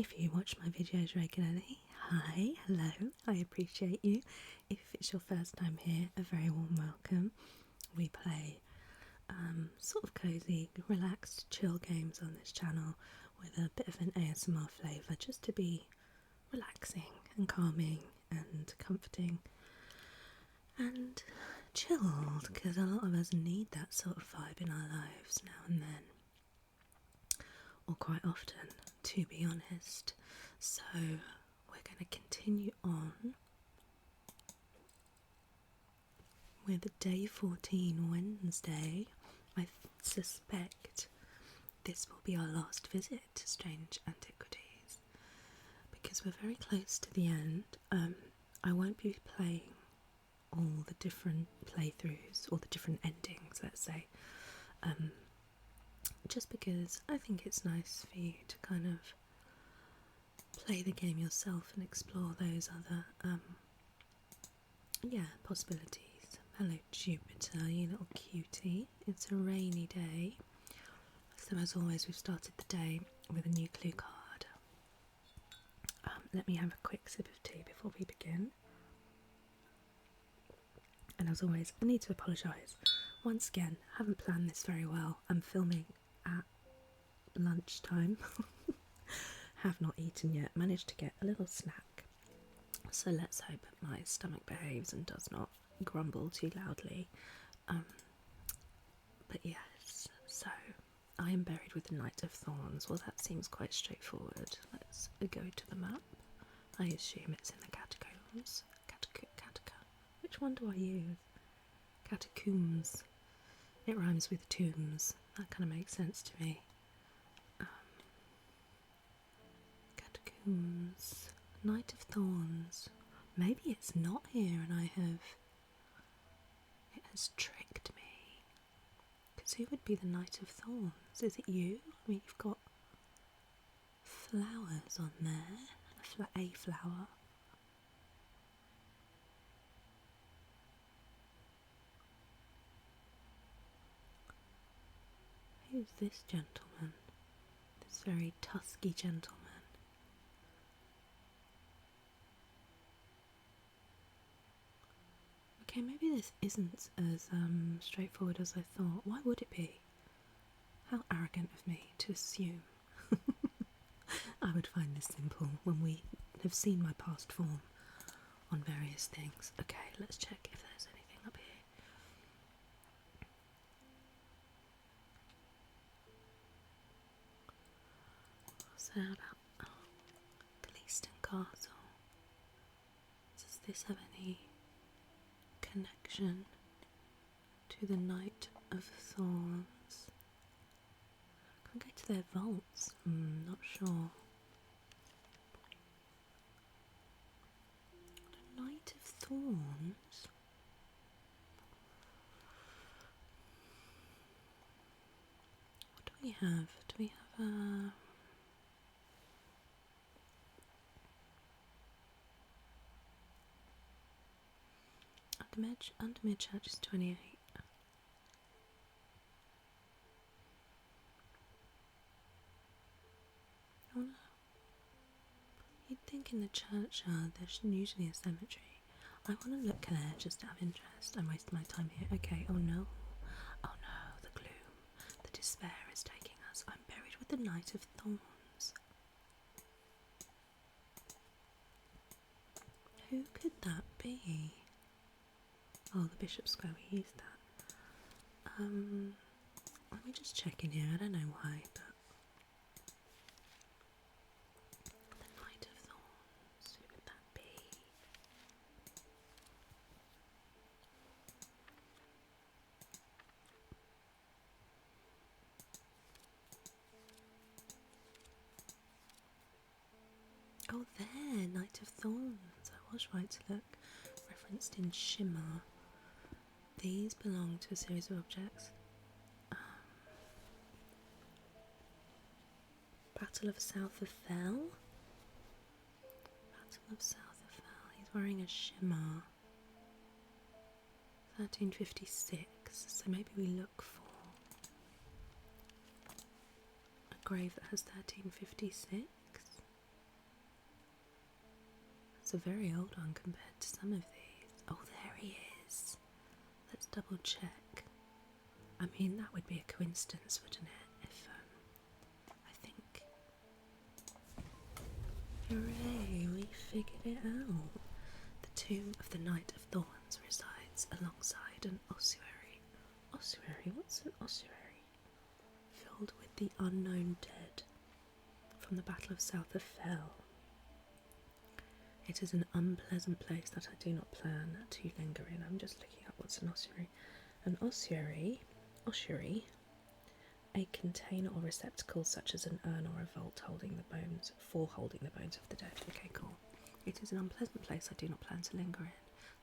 If you watch my videos regularly, hi, hello, I appreciate you. If it's your first time here, a very warm welcome. We play sort of cosy, relaxed, chill games on this channel with a bit of an ASMR flavour just to be relaxing and calming and comforting and chilled, because a lot of us need that sort of vibe in our lives now and then, or quite often, to be honest. So we're going to continue on with day 14, Wednesday. I suspect this will be our last visit to Strange Antiquities, because we're very close to the end. I won't be playing all the different playthroughs or the different endings, let's say, just because I think it's nice for you to kind of play the game yourself and explore those other possibilities. Hello Jupiter, you little cutie. It's a rainy day, so as always we've started the day with a new clue card. Let me have a quick sip of tea before we begin. And as always, I need to apologise. Once again, haven't planned this very well. I'm filming at lunchtime. Have not eaten yet. Managed to get a little snack. So let's hope my stomach behaves and does not grumble too loudly. But yes, so I am buried with the Knight of Thorns. Well, that seems quite straightforward. Let's go to the map. I assume it's in the catacombs. Which one do I use? Catacombs. It rhymes with tombs. That kind of makes sense to me. Catacombs. Knight of Thorns. Maybe it's not here and it has tricked me. Because who would be the Knight of Thorns? Is it you? I mean, you've got flowers on there. A flower. Who's this gentleman? This very tusky gentleman. Okay, maybe this isn't as straightforward as I thought. Why would it be? How arrogant of me to assume. I would find this simple when we have seen my past form on various things. Okay, let's check if there's anything up here. What's that about? Gleaston Castle. Does this have any connection to the Knight of Thorns? Can I go to their vaults? Not sure. The Knight of Thorns? What do we have? Do we have a... Undermere Church is 28. Oh no. You'd think in the churchyard there's usually a cemetery. I want to look there just out of interest. I'm wasting my time here. Okay, oh no. Oh no, the gloom. The despair is taking us. I'm buried with the Knight of Thorns. Who could that be? Oh, the Bishop's Square, we used that. Let me just check in here, I don't know why, but... The Knight of Thorns, who would that be? Oh, there, Knight of Thorns, I was right to look. Referenced in Shimmer. These belong to a series of objects. Battle of South of Fell? Battle of South of Fell. He's wearing a shimmer. 1356. So maybe we look for a grave that has 1356. It's a very old one compared to some of these. Oh, there he is. Let's double check. I mean, that would be a coincidence, wouldn't it? If, I think... Hooray, we figured it out. The tomb of the Knight of Thorns resides alongside an ossuary. Ossuary? What's an ossuary? Filled with the unknown dead from the Battle of South of Fell. It is an unpleasant place that I do not plan to linger in. I'm just looking up what's an ossuary. An ossuary, a container or receptacle such as an urn or a vault holding the bones of the dead. Okay, cool. It is an unpleasant place I do not plan to linger in.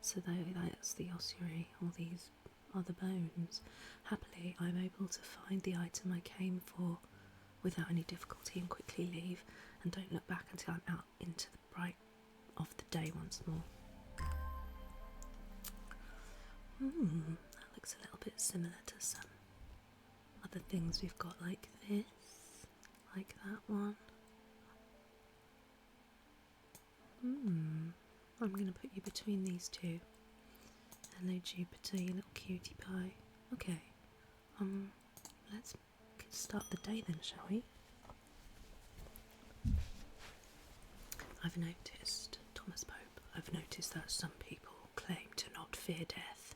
So that's the ossuary, all these are the bones. Happily, I'm able to find the item I came for without any difficulty and quickly leave, and don't look back until I'm out into the bright of the day once more. That looks a little bit similar to some other things we've got, like this, like that one. I'm going to put you between these two. Hello Jupiter, you little cutie pie. Okay, let's start the day then, shall we? I've noticed, Thomas Pope, I've noticed that some people claim to not fear death.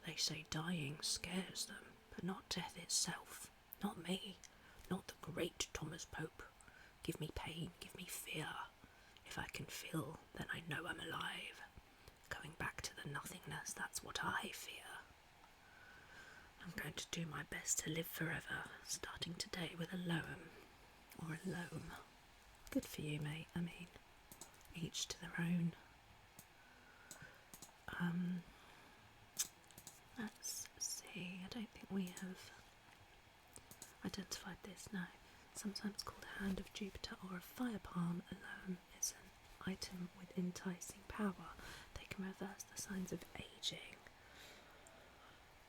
They say dying scares them, but not death itself. Not me. Not the great Thomas Pope. Give me pain, give me fear. If I can feel, then I know I'm alive. Going back to the nothingness, that's what I fear. I'm going to do my best to live forever, starting today with a loam, or a loam. Good for you, mate, I mean, each to their own. Let's see, I don't think we have identified this now. Sometimes called Hand of Jupiter or a fire palm, a loam is an item with enticing power. They can reverse the signs of aging.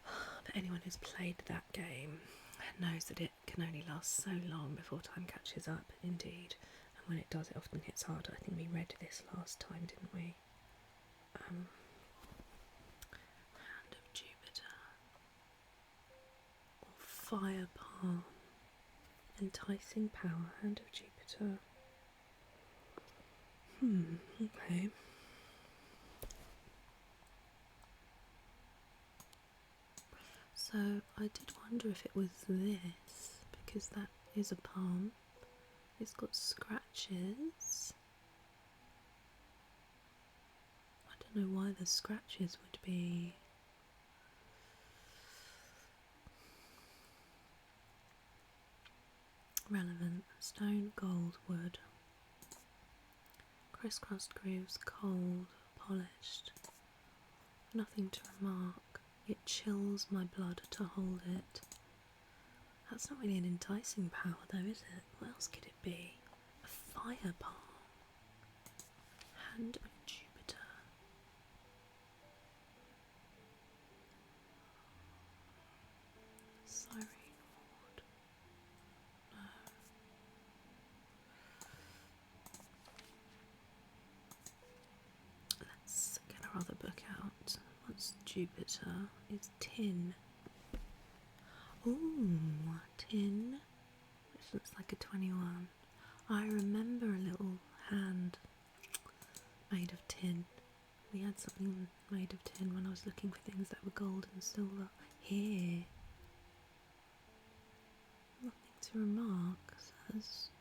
But anyone who's played that game knows that it can only last so long before time catches up, indeed. And when it does, it often hits harder. I think we read this last time, didn't we? Hand of Jupiter. Or fire palm. Enticing power, Hand of Jupiter. Okay. So I did wonder if it was this, because that is a palm. It's got scratches. I don't know why the scratches would be relevant. Stone, gold, wood. Crisscrossed grooves, cold, polished. Nothing to remark. It chills my blood to hold it. That's not really an enticing power though, is it? What else could it be? A fire palm. Hand of Jupiter. Siren Ward. No. Let's get our other book out. What's Jupiter? It's tin. Ooh, tin. Which looks like a 21. I remember a little hand made of tin. We had something made of tin when I was looking for things that were gold and silver. Here. Nothing to remark. Says,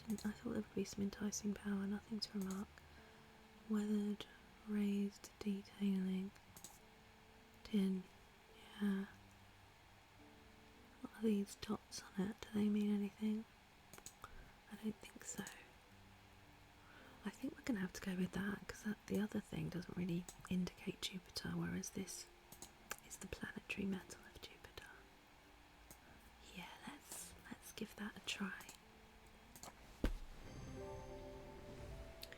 I thought there would be some enticing power. Nothing to remark. Weathered, raised, detailing. Tin. Yeah. What are these dots on it? Do they mean anything? I don't think so. I think we're going to have to go with that, because the other thing doesn't really indicate Jupiter, whereas this is the planetary metal of Jupiter. Yeah, let's give that a try.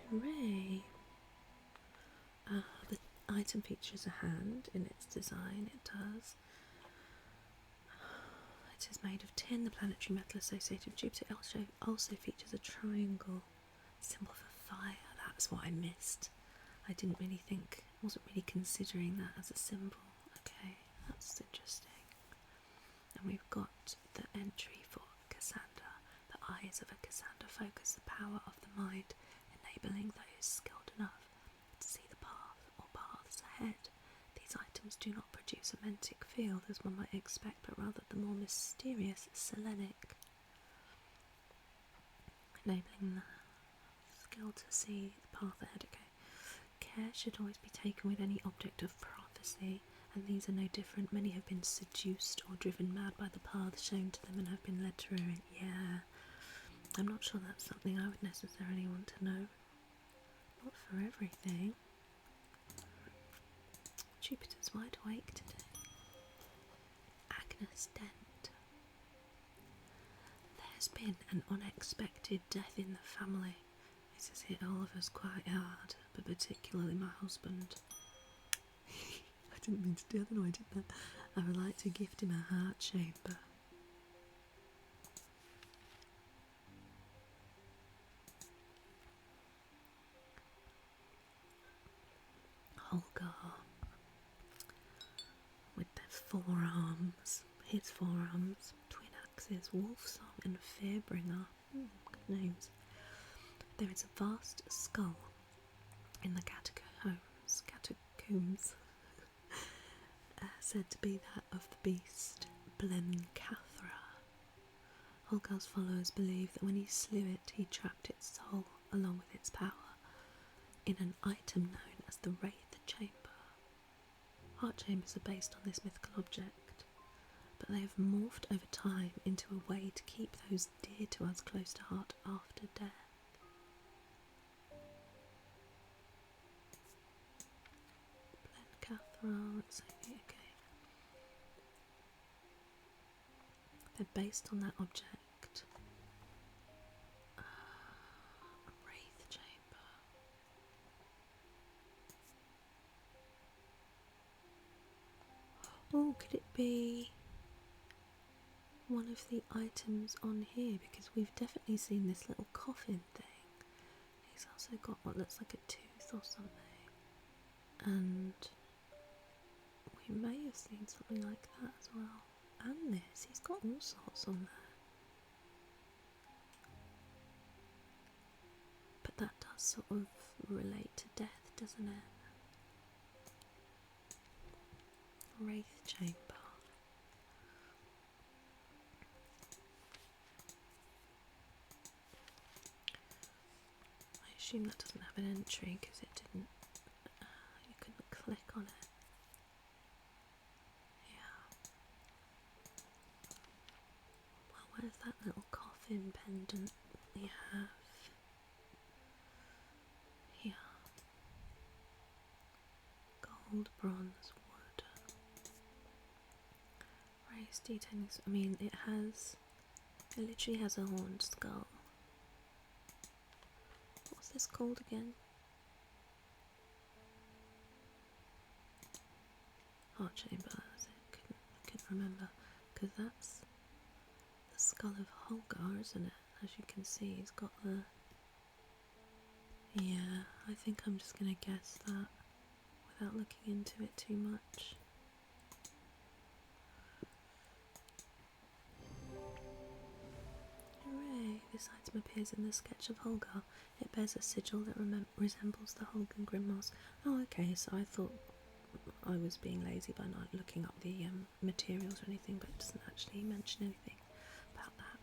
Hooray! The item features a hand in its design. It does. It is made of tin, the planetary metal associated with Jupiter. It also features a triangle, symbol for fire. That that's what I missed. I didn't really think, wasn't really considering that as a symbol. Okay, that's interesting. And we've got the entry for Cassandra. The eyes of a Cassandra focus the power of the mind, enabling those skilled enough to see the path or paths ahead. These items do not produce a mentic field as one might expect, but rather the more mysterious selenic, enabling the skill to see the path ahead. Okay. Care should always be taken with any object of prophecy, and these are no different. Many have been seduced or driven mad by the path shown to them and have been led to ruin. Yeah, I'm not sure that's something I would necessarily want to know. Not for everything. Jupiter's wide awake today. Agnes Dent. There's been an unexpected death in the family. This has hit all of us quite hard, but particularly my husband. I didn't mean to do that, no, I did that. I would like to gift him a heart chamber. Holgar, with their forearms, his forearms, twin axes, Wolfsong and Fearbringer. Good names. There is a vast skull in the catacombs, said to be that of the beast Blencathra. Holgar's followers believe that when he slew it, he trapped its soul along with its power in an item known as the Wraith Chamber. Heart chambers are based on this mythical object, but they have morphed over time into a way to keep those dear to us close to heart after death. Blencathra, okay. They're based on that object. Wraith Chamber. Oh, could it be one of the items on here? Because we've definitely seen this little coffin thing. He's also got what looks like a tooth or something. And we may have seen something like that as well. And this, he's got all sorts on there. But that does sort of relate to death, doesn't it? Wraith Chamber. I assume that doesn't have an entry because it didn't, you couldn't click on it. Yeah. Well, where's that little coffin pendant we have? Here. Gold, bronze, wood. Raised detailings. I mean, it literally has a horned skull. What's this called again? Heart chamber, that's it. Couldn't remember. Because that's the skull of Holgar, isn't it? As you can see, he's got the... Yeah, I think I'm just going to guess that without looking into it too much. Hooray! This item appears in the sketch of Holgar. It bears a sigil that resembles the Holgan Grimoires. Oh, okay, so I thought I was being lazy by not looking up the materials or anything, but it doesn't actually mention anything about that.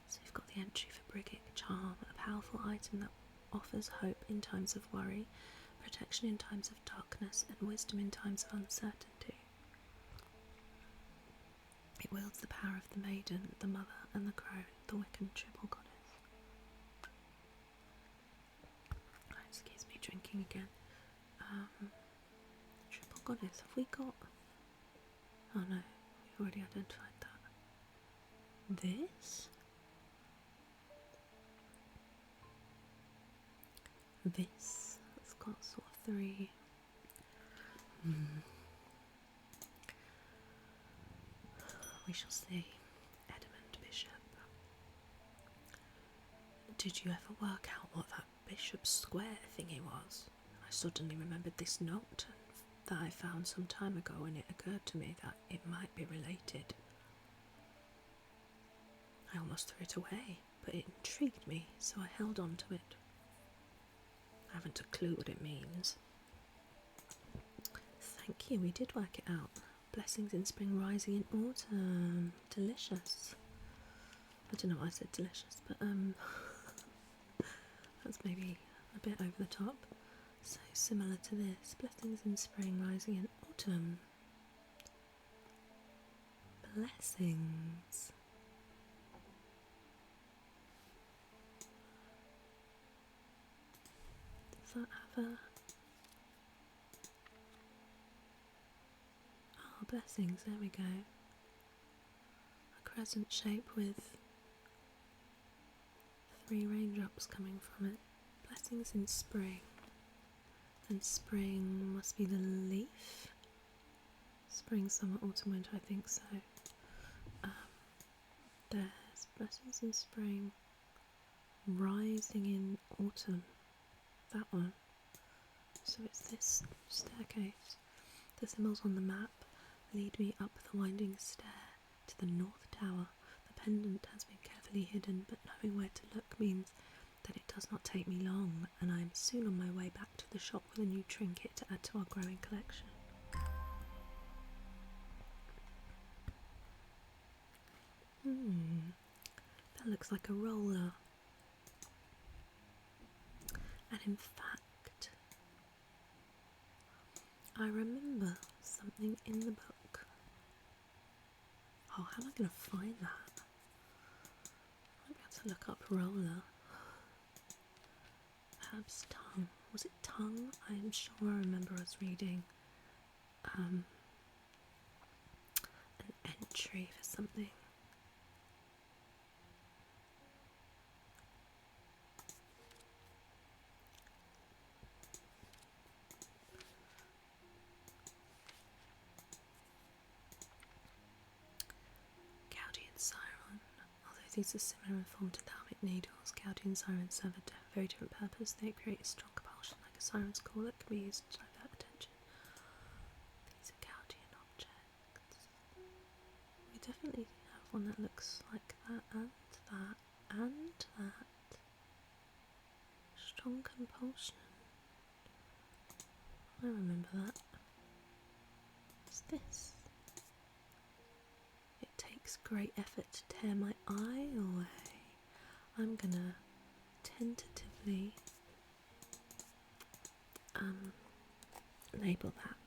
So we've got the entry for Briggic Charm, a powerful item that offers hope in times of worry, protection in times of darkness, and wisdom in times of uncertainty. It wields the power of the maiden, the mother, and the crone, the Wiccan triple goddess. Excuse me, drinking again. Triple goddess, have we got... Oh no, we've already identified that. This? This has got sort of three. We shall see. Edmund Bishop. Did you ever work out what that Bishop Square thingy was. I suddenly remembered this note that I found some time ago, and it occurred to me that it might be related. I almost threw it away, but it intrigued me, so I held on to it. I haven't a clue what it means. Thank you, we did work it out. Blessings in spring, rising in autumn. Delicious. I don't know why I said delicious, but that's maybe a bit over the top. So similar to this. Blessings in spring, rising in autumn. Blessings. Does that have a... Oh, blessings, there we go. A crescent shape with 3 raindrops coming from it. Blessings in spring. And spring must be the leaf. Spring, summer, autumn, winter, I think so. There's blessings in spring, rising in autumn. That one. So it's this staircase. The symbols on the map lead me up the winding stair to the north tower. The pendant has been carefully hidden, but knowing where to look means that it does not take me long, and I am soon on my way back to the shop with a new trinket to add to our growing collection. That looks like a roller. And in fact, I remember something in the book. Oh, how am I going to find that? I might be able to look up roller. Perhaps tongue. Was it tongue? I'm sure I remember us reading an entry for something. These are similar in form to thalamic needles. Gaudian sirens serve a very different purpose. They create a strong compulsion like a siren's call that can be used to divert attention. These are Gaudian objects. We definitely have one that looks like that and that and that. Strong compulsion. I remember that. What's this? Takes great effort to tear my eye away. I'm gonna tentatively label that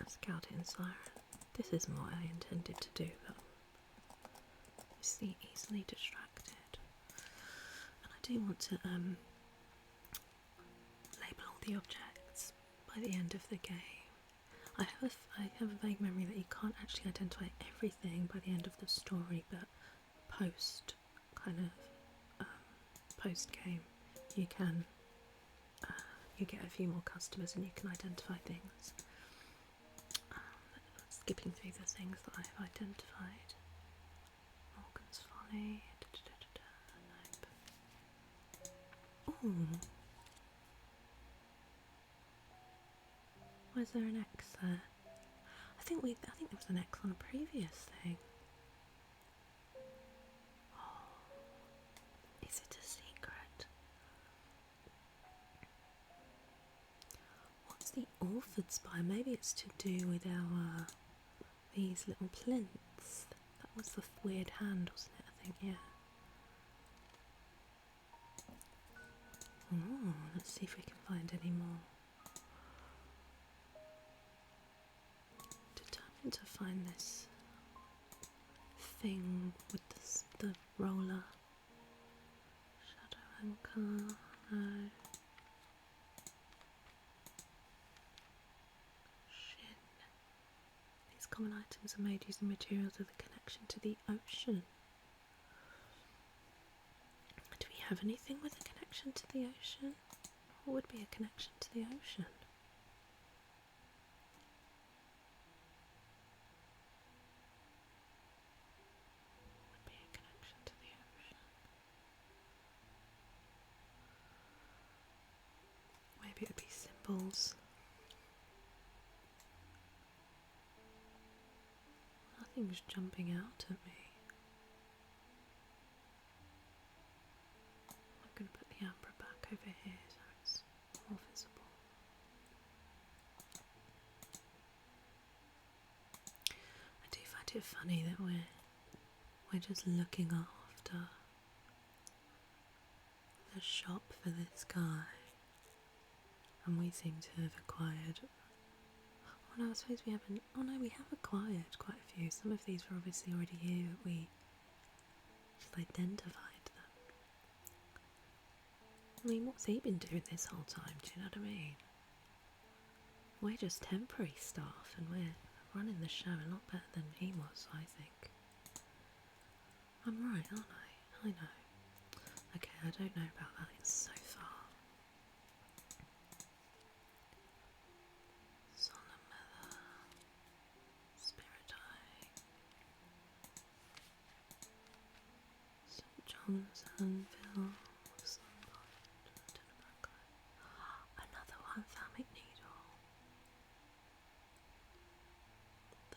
as Gaudian Siren. This isn't what I intended to do, but I see easily distracted. And I do want to label all the objects by the end of the game. I have a vague memory that you can't actually identify everything by the end of the story, but post game you can you get a few more customers and you can identify things. Skipping through the things that I've identified. Morgan's Folly. Nope. Ooh. Why is there an X there? I think there was an X on a previous thing. Oh, is it a secret? What's the Orphids by? Maybe it's to do with our these little plinths. That was the weird hand, wasn't it? I think, yeah. Oh, let's see if we can find any more. Determined to find this thing with the roller. Shadow anchor, no. Shin. These common items are made using materials with a connection to the ocean. Do we have anything with a connection to the ocean? What would be a connection to the ocean? What would be a connection to the ocean? eyeballs. Nothing's jumping out at me. I'm going to put the amber back over here so it's more visible. I do find it funny that we're just looking after the shop for this guy, and we seem to have acquired. Oh no, I suppose we haven't. Oh no, we have acquired quite a few. Some of these were obviously already here, but we just identified them. I mean, what's he been doing this whole time? Do you know what I mean? We're just temporary staff, and we're running the show a lot better than he was, I think. I'm right, aren't I? I know. Okay, I don't know about that. It's so far. Solemn Mother, Spirit Eye, St. John's Anvil, Sunlight, another one, thalamic needle.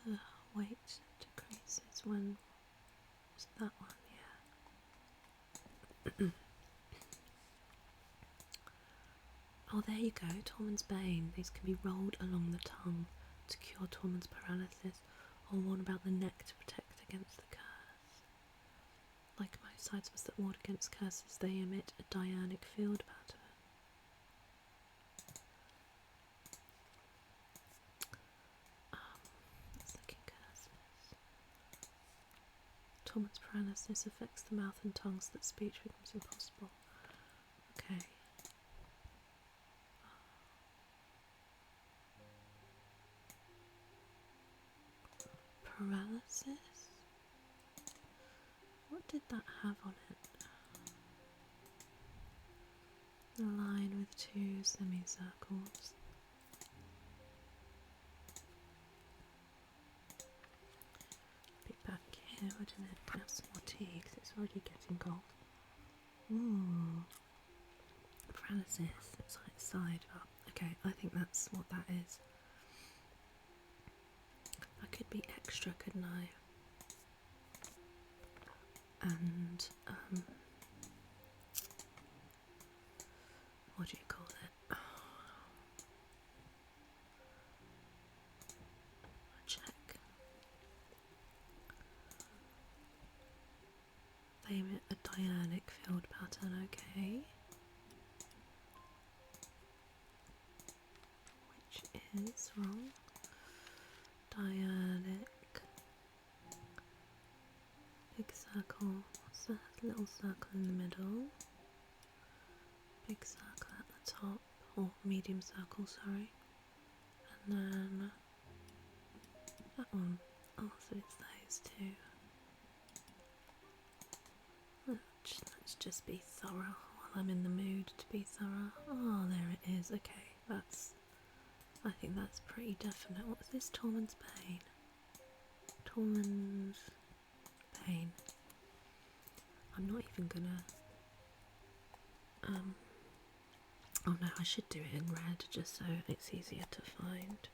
The weight decreases when. Was that one? Yeah. Oh, there you go, Tormund's Bane. These can be rolled along the tongue to cure Tormund's paralysis, or worn about the neck to protect against the curse. Like most items that ward against curses, they emit a diurnic field pattern. Let's look at curses. Tormund's paralysis affects the mouth and tongue so that speech becomes impossible. Okay. Paralysis? What did that have on it? A line with two semicircles. Be back here, wouldn't it? Have some more tea because it's already getting cold. Ooh. Paralysis. It's like side up. Okay, I think that's what that is. I could be extra, couldn't I? And what do you call it? Check. They emit a diurnic field pattern, okay. Which is wrong. Diurnic. Big circle. What's that little circle in the middle? Big circle at the top, or medium circle, sorry. And then that one. Oh, so it's those two. Let's just be thorough while I'm in the mood to be thorough. Oh, there it is. Okay, I think that's pretty definite. What's this? Tormund's Bane. Tormund's Bane. I'm not even gonna. Oh no, I should do it in red just so it's easier to find.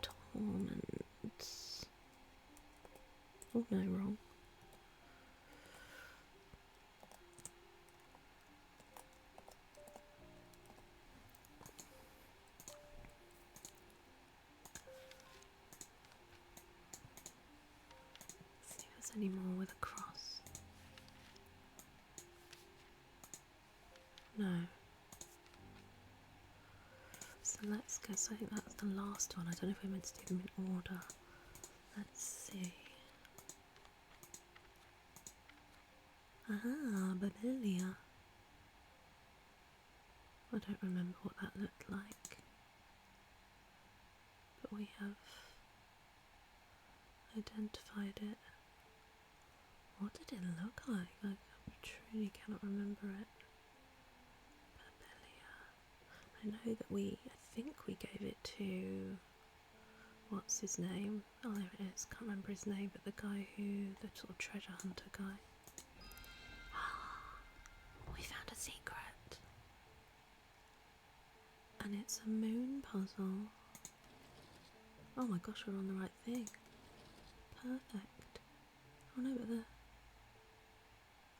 Tormund's. Oh no, wrong. See if there's any more with a cross. No. So let's go. So I think that's the last one. I don't know if we're meant to do them in order. Let's see. Ah, Babilia. I don't remember what that looked like. But we have identified it. What did it look like? I truly cannot remember it. Babilia. I know that I think we gave it to, what's his name? Oh, there it is. Can't remember his name, but the guy the sort of treasure hunter guy. We found a secret. And it's a moon puzzle. Oh my gosh, we're on the right thing. Perfect. Oh no, but the...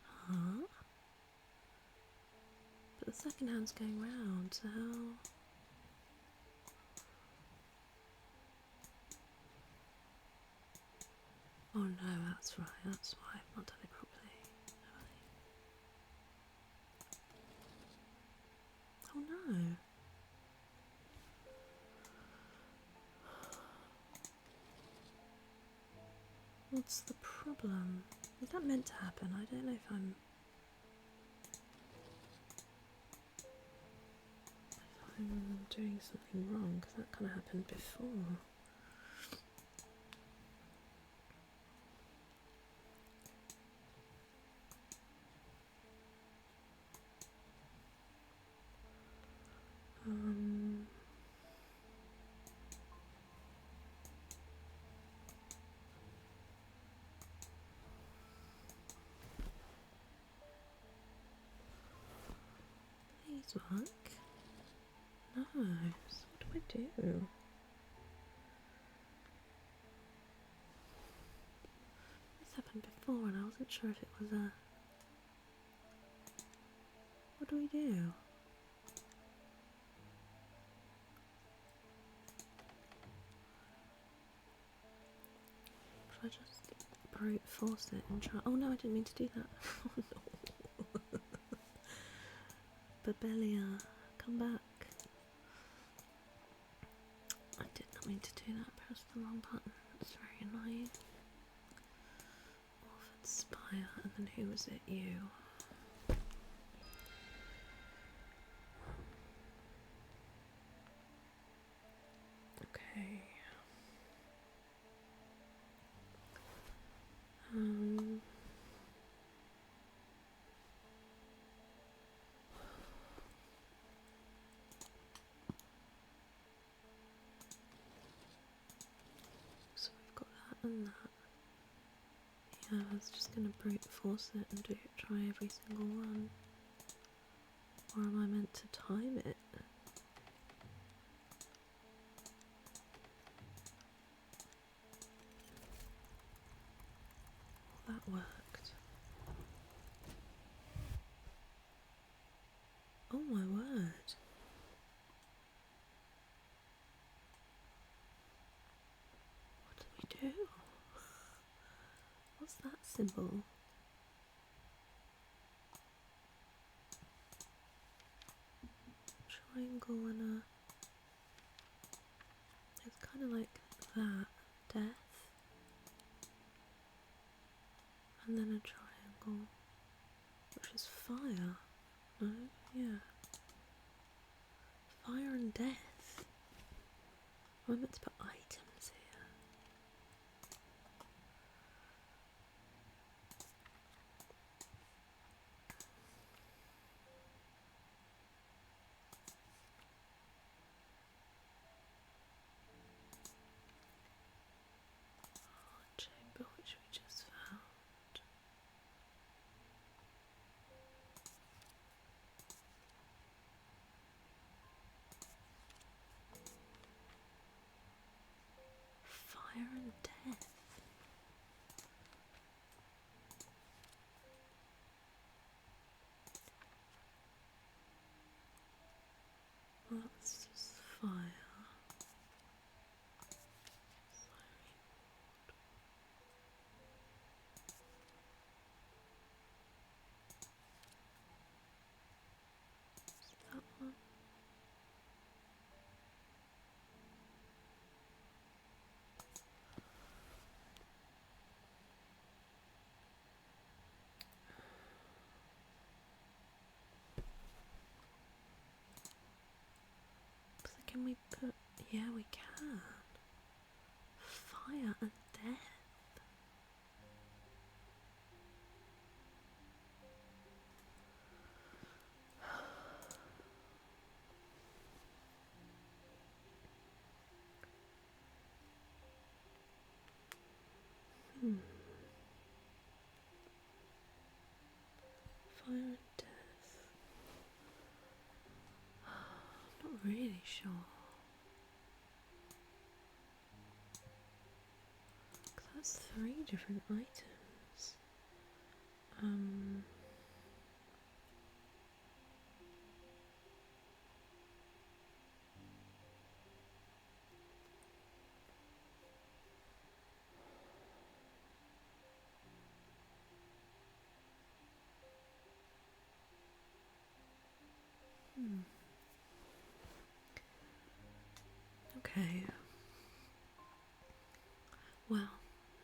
Huh? But the second hand's going round, so how... Oh no, that's right, that's why I've not done it properly. Oh no. What's the problem? Is that meant to happen? I don't know if I'm doing something wrong, because that kind of happened before. Please work. No, so what do I do? This happened before and I wasn't sure if it was a... What do we do? Should I just brute force it and try... Oh no, I didn't mean to do that. Oh no. Babelia, come back. I did not mean to do that, press the wrong button. It's very annoying. Orphan Spire, and then who was it? You. Okay. So we've got that and that. Yeah, I was just going to brute force it and try every single one. Or am I meant to time it? Well, that worked. Oh my word. What do we do? What's that symbol? Triangle and a... It's kind of like that. Death. And then a triangle. Which is fire. No? Yeah. Fire and death. I'm meant to put items here. Chamber which we just found. Fire and death. Well, that's just fire. That one. So can we put... Yeah, we can. Fire and death. Fire and death. Not really sure. 'Cause that's 3 different items. Um, okay. Well,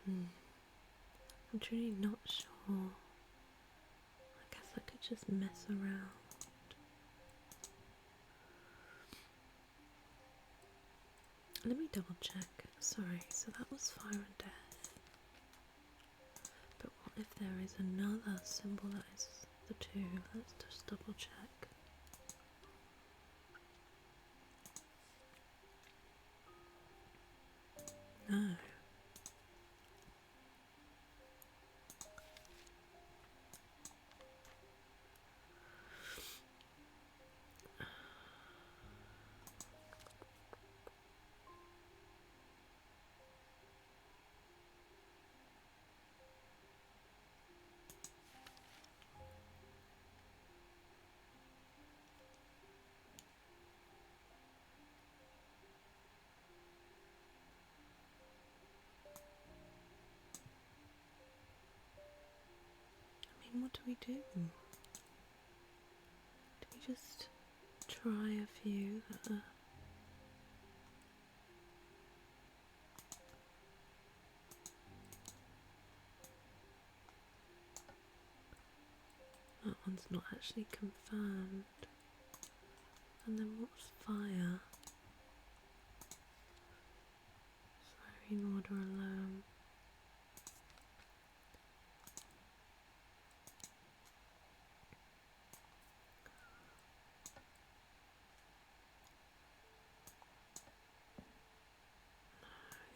I'm truly not sure. I guess I could just mess around. Let me double check. Sorry, so that was fire and death. But what if there is another symbol that is the 2? Let's just double check. No. I mean, what do we do? Do we just try a few that are... That one's not actually confirmed. And then what's fire? Siren, water alarm.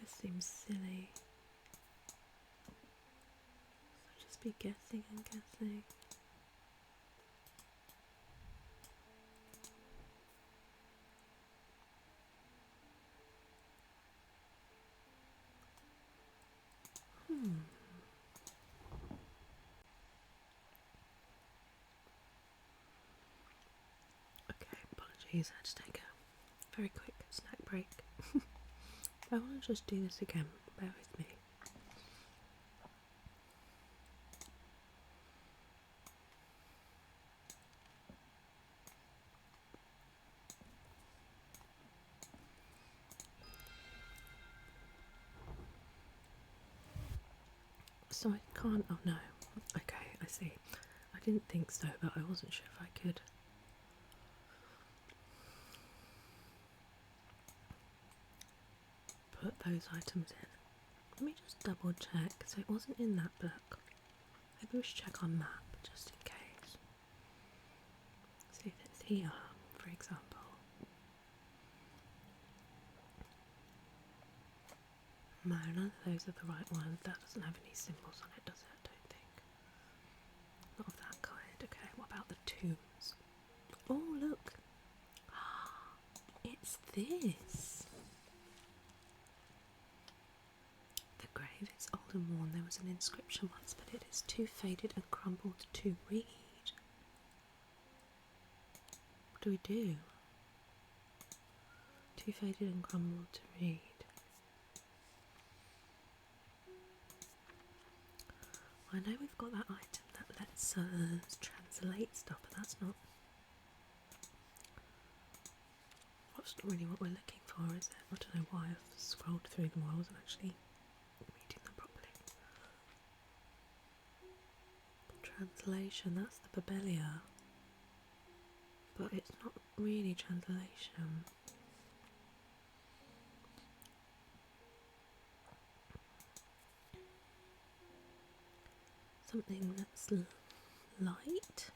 This seems silly. So just be guessing and guessing. Okay, apologies, I had to take a very quick snack break. I want to just do this again, bear with me. So I can't, oh no, okay, I see. I didn't think so, but I wasn't sure if I could. Put those items in. Let me just double check, so it wasn't in that book. Maybe we should check our map, just in case. See if it's here, for example. No, none of those are the right ones. That doesn't have any symbols on it, does it? I don't think. Not of that kind. Okay, what about the tombs? Oh, look. It's this. The grave is old and worn. There was an inscription once, but it is too faded and crumbled to read. What do we do? Too faded and crumbled to read. I know we've got that item that lets us translate stuff, but that's not really what we're looking for, is it? I don't know why I've scrolled through them while I wasn't actually reading them properly. Translation, that's the Babelia. But it's not really translation. Something that's light?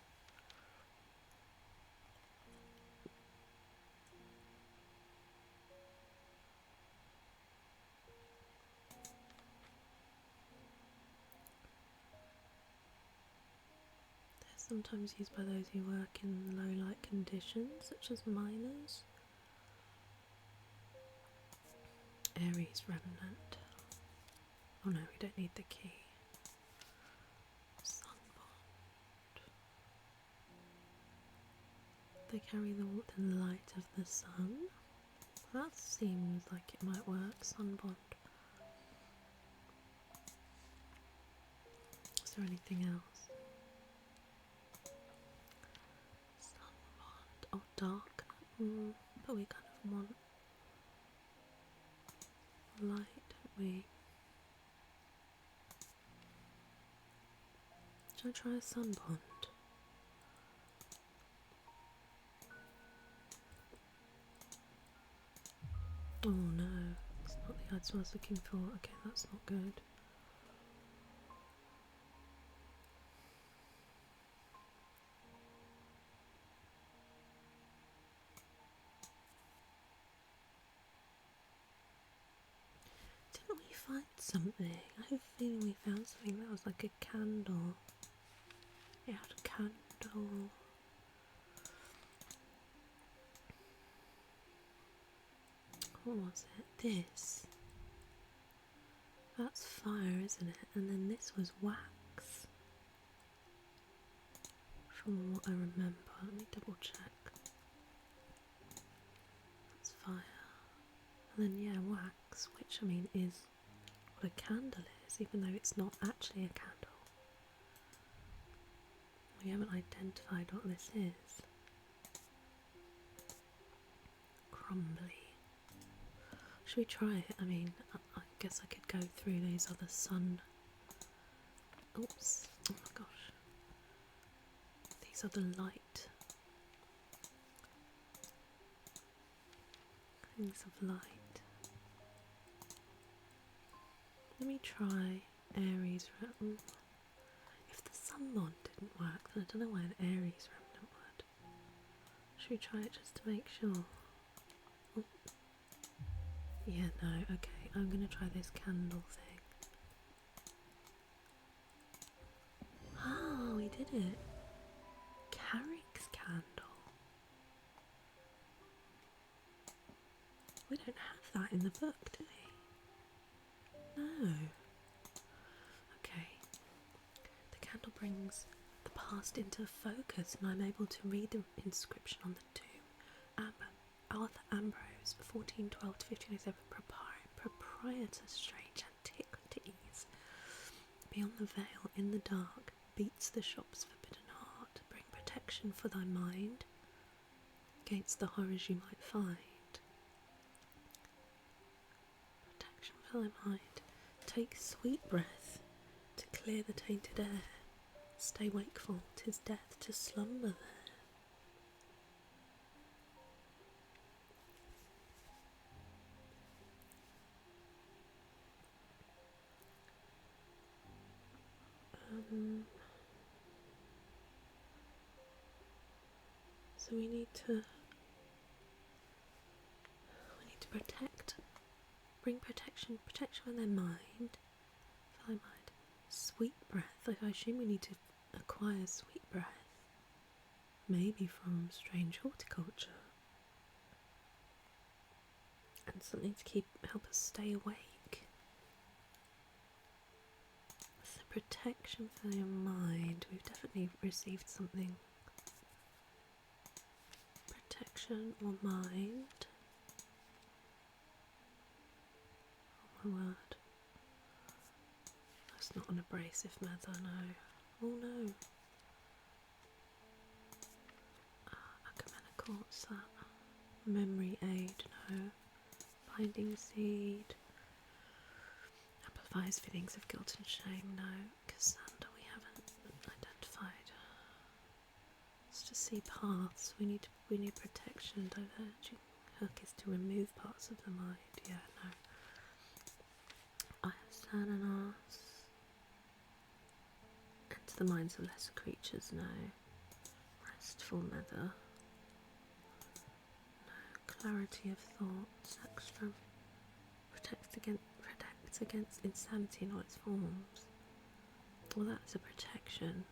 They're sometimes used by those who work in low light conditions, such as miners. Aries remnant. Oh no, we don't need the key. Sunbond. They carry the light of the sun. That seems like it might work. Sunbond. Is there anything else? Sunbond. Oh, dark. But we kind of want light, don't we? Should I try a sunbond? Oh no, it's not the item I was looking for. Okay, that's not good. Didn't we find something? I have a feeling we found something that was like a candle. It had a candle. What was it? This. That's fire, isn't it? And then this was wax. From what I remember. Let me double check. That's fire. And then yeah, wax, which I mean is what a candle is, even though it's not actually a candle. We haven't identified what this is. Crumbly. Should we try it? I mean, I guess I could go through these other sun... Oops. Oh my gosh. These other light. Things of light. Let me try Aries. If the sunbond didn't work, then I don't know why an Aries remnant would. Should we try it just to make sure? Oh. Yeah, no, okay, I'm gonna try this candle thing. Oh, we did it. Carrick's candle. We don't have that in the book, do we? No. Okay. The candle brings the past into focus and I'm able to read the inscription on the tomb. Arthur Ambrose, 1412 to 1507, proprietor strange antiquities. Beyond the veil, in the dark, beats the shop's forbidden heart. Bring protection for thy mind against the horrors you might find. Protection for thy mind. Take sweet breath to clear the tainted air. Stay wakeful, 'tis death to slumber there. So we need to protect, bring protection with their mind, for their mind. Sweet breath. I assume we need to acquire sweet breath, maybe from strange horticulture, and something to help us stay awake. So protection for your mind. We've definitely received something. Protection or mind. Oh my word. That's not an abrasive matter, no. Oh no. Ecumenical, what's that? Memory aid, no. Binding seed. Amplifies feelings of guilt and shame, no. Cassandra, we haven't identified. Let's just see paths. We need protection. Diverging hook is to remove parts of the mind. Yeah, no. I have Sananas. Enter the minds of lesser creatures, no. Restful nether. No. Clarity of thought. Sextrum. Protects against insanity in all its forms. Well, that's a protection.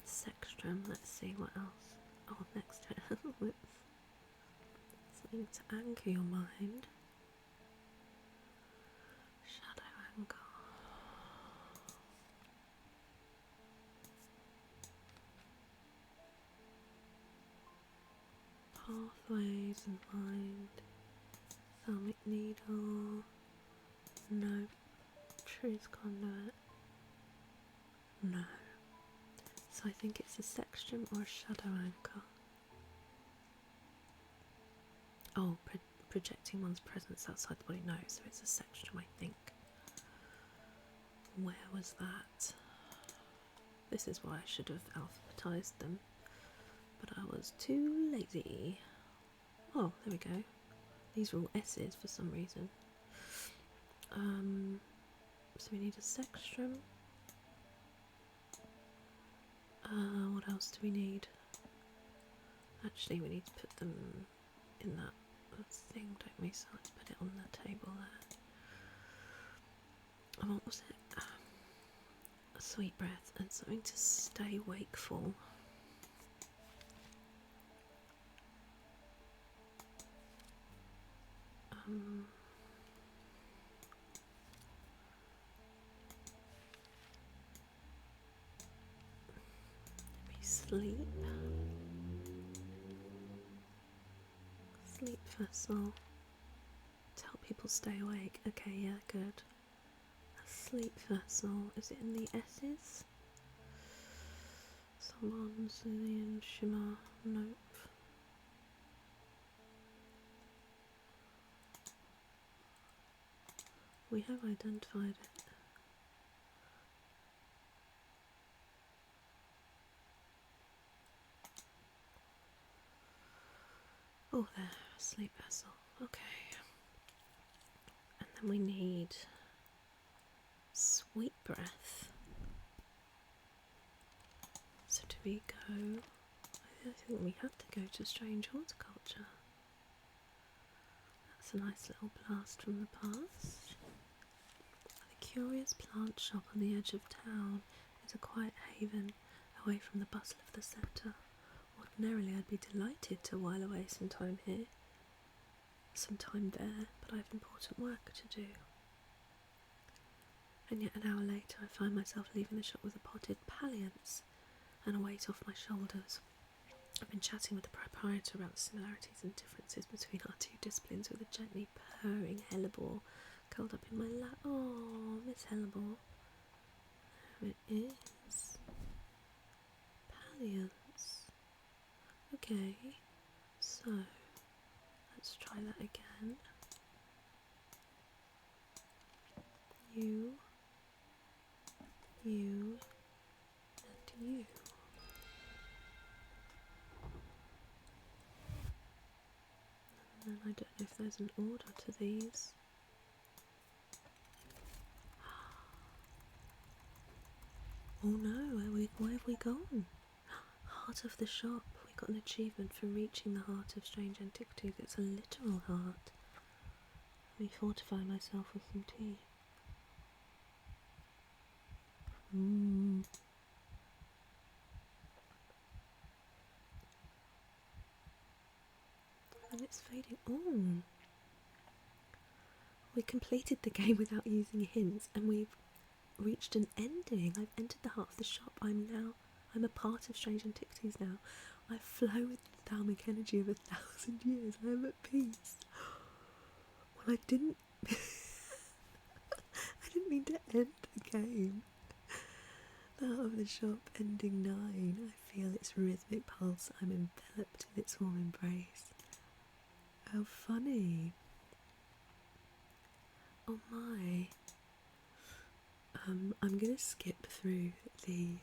Sextrum, let's see what else. Oh, next to it. Something to anchor your mind. Pathways in mind. Thermic needle. No. Truth conduit. No. So I think it's a sextrum or a shadow anchor. Oh, projecting one's presence outside the body. No, so it's a sextrum, I think. Where was that? This is why I should have alphabetized them, but I was too lazy. Oh, there we go. These are all S's for some reason. So we need a sextrum. What else do we need? Actually, we need to put them in that thing, don't we? So let's put it on the table there. And what was it? A sweet breath and something to stay wakeful. Maybe sleep. Sleep vessel. To help people stay awake. Okay, yeah, good. A sleep vessel. Is it in the S's? Someone, Cillian, Shimmer. Nope. We have identified it. Oh, there, sleep vessel. Okay. And then we need sweet breath. So do we go? I think we have to go to strange horticulture. That's a nice little blast from the past. The curious plant shop on the edge of town is a quiet haven away from the bustle of the centre. Ordinarily I'd be delighted to while away some time here, some time there, but I've important work to do. And yet an hour later I find myself leaving the shop with a potted palliance and a weight off my shoulders. I've been chatting with the proprietor about the similarities and differences between our two disciplines with a gently purring hellebore curled up in my lap. Oh, Miss Hellebore. There it is. Palliance. Okay, so let's try that again. You, and you. And then I don't know if there's an order to these. Oh no, where have we gone? Heart of the shop. We got an achievement for reaching the heart of strange antiquities. It's a literal heart. Let me fortify myself with some tea. And it's fading. Oh, we completed the game without using hints, and we've reached an ending. I've entered the heart of the shop. I'm a part of strange antiquities now. I flow with the thalamic energy of 1,000 years. I am at peace. Well, I didn't mean to end the game. The heart of the shop, ending 9. I feel its rhythmic pulse. I'm enveloped in its warm embrace. How funny. Oh my. I'm gonna skip through the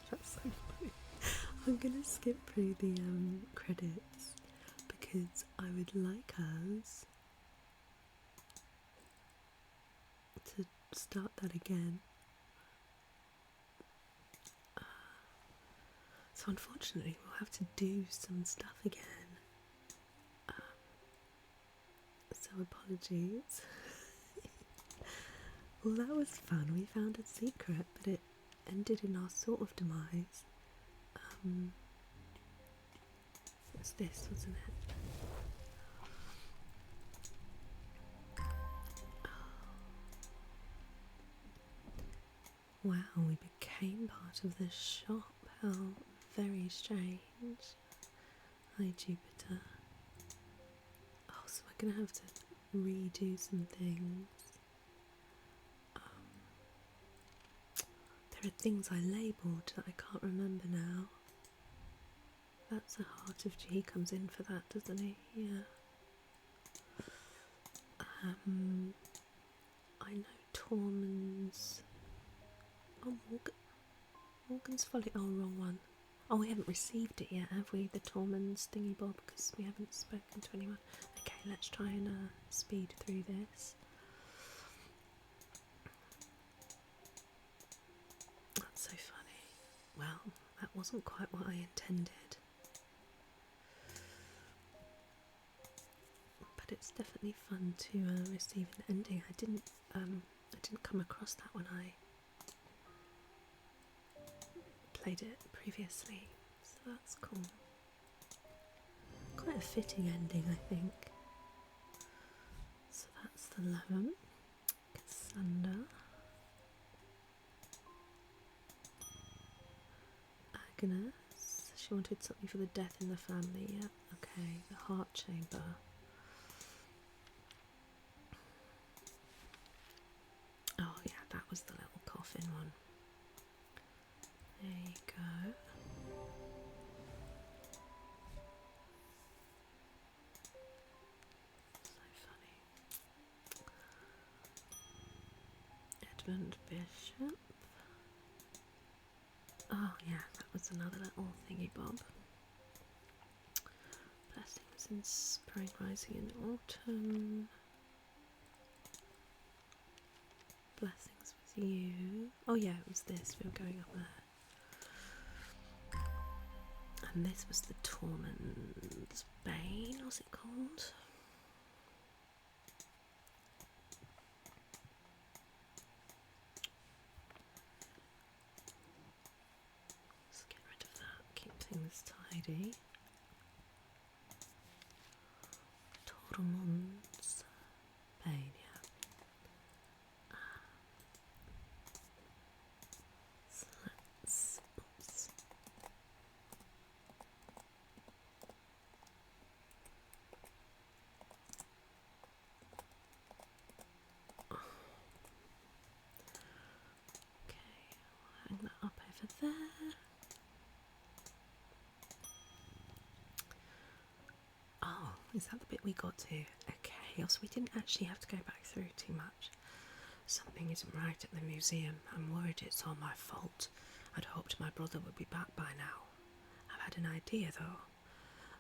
that's so funny. I'm gonna skip through the credits because I would like us to start that again. So unfortunately we'll have to do some stuff again. So apologies. Well, that was fun. We found a secret, but it ended in our sort of demise. It's this, wasn't it? Wow, we became part of the shop. How very strange. Hi Jupiter. Oh, so we're going to have to redo some things. There are things I labelled that I can't remember now. That's the Heart of G. He comes in for that, doesn't he? Yeah. I know Tormund's... Oh, Morgan's Folly. Oh, wrong one. Oh, we haven't received it yet, have we? The Tormund's thingy bob, because we haven't spoken to anyone. Okay, let's try and speed through this. That's so funny. Well, that wasn't quite what I intended. But it's definitely fun to receive an ending. I didn't come across that when I played it previously, so that's cool. Quite a fitting ending, I think. So that's the 11. Cassandra. Agnes. She wanted something for the death in the family, yeah. Okay, the heart chamber. Oh yeah, that was the little coffin one. There you go. So funny. Edmund Bishop. Oh yeah, that was another little thingy bob. Blessings in spring, rising in autumn. Blessings with you. Oh yeah, it was this. We were going up there. And this was the Tormund's Bane, what's it called? Let's get rid of that, keep things tidy. Tormund's Bane, yeah. So let's, oops. Okay, we'll hang that up over there. Oh, is that the bit we got to? Okay, so we didn't actually have to go back through too much. Something isn't right at the museum. I'm worried it's all my fault. I'd hoped my brother would be back by now. I've had an idea though.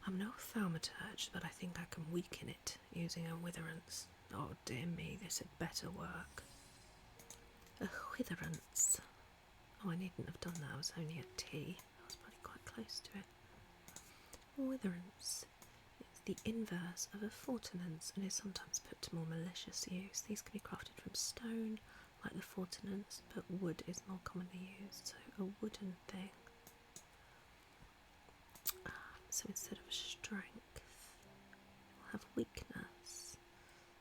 I'm no thaumaturge, but I think I can weaken it using a witherance. Oh dear me, this had better work. A witherance. Oh, I needn't have done that. I was only at tea. I was probably quite close to it. Witherance. It's the inverse of a fortinance and is sometimes put to more malicious use. These can be crafted from stone, like the fortinance, but wood is more commonly used, so a wooden thing. So instead of strength, we'll have weakness.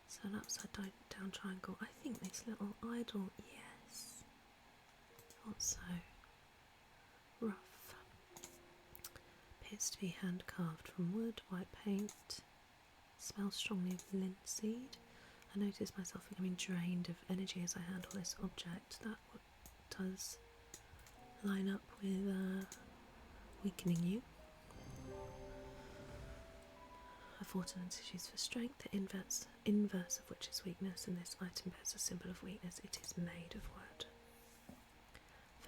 So an upside down triangle. I think this little idol, yes. Also rough. Appears to be hand carved from wood, white paint. Smells strongly of linseed. I notice myself becoming drained of energy as I handle this object. That does line up with weakening you. A fortinance is used for strength, the inverse of which is weakness, and this item bears a symbol of weakness. It is made of wood.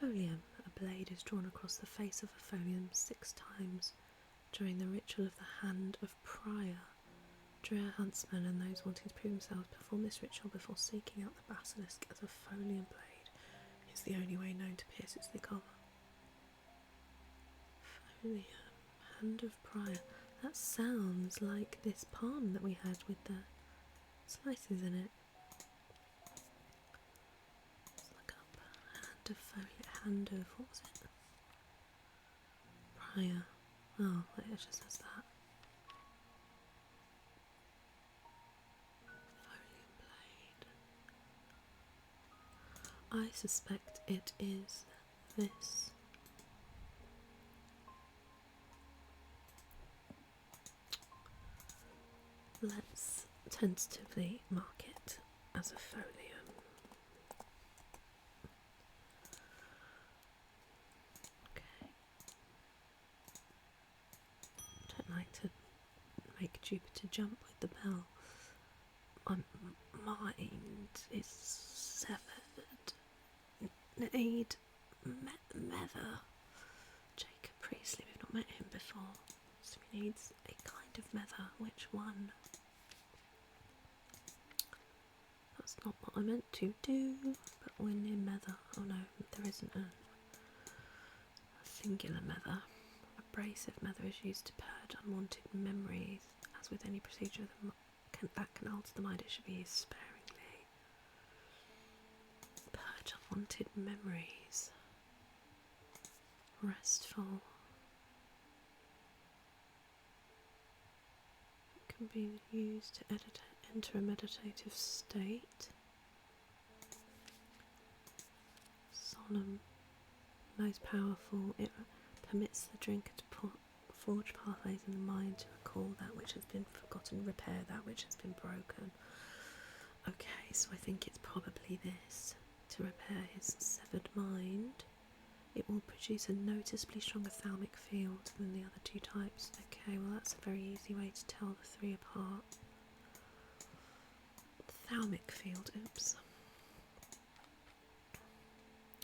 Folium. A blade is drawn across the face of a folium 6 times during the ritual of the Hand of Prior. Drear huntsmen and those wanting to prove themselves perform this ritual before seeking out the basilisk, as a folium blade is the only way known to pierce its thick armour. Folium. Hand of Prior. That sounds like this palm that we had with the slices in it. Let's look up. Hand of foliage. Hand of, what was it? Prior. Oh, it just says that. Folium blade. I suspect it is this. let's tentatively mark it as a folium. Okay. Don't like to make Jupiter jump with the bell. My mind is severed. Need Mether. Jacob Priestley, we've not met him before, so he needs a kind of Mether. Which one? That's not what I meant to do, but we're near Mether. Oh no, there isn't a singular Mether. Abrasive Mether is used to purge unwanted memories. As with any procedure that can alter the mind, it should be used sparingly. Purge unwanted memories. Restful. It can be used to enter a meditative state. Solemn. Most powerful. It permits the drinker to forge pathways in the mind to recall that which has been forgotten, repair that which has been broken. Okay, so I think it's probably this. To repair his severed mind. It will produce a noticeably stronger thalamic field than the other two types. Okay, well that's a very easy way to tell the three apart. Thalamic field, oops.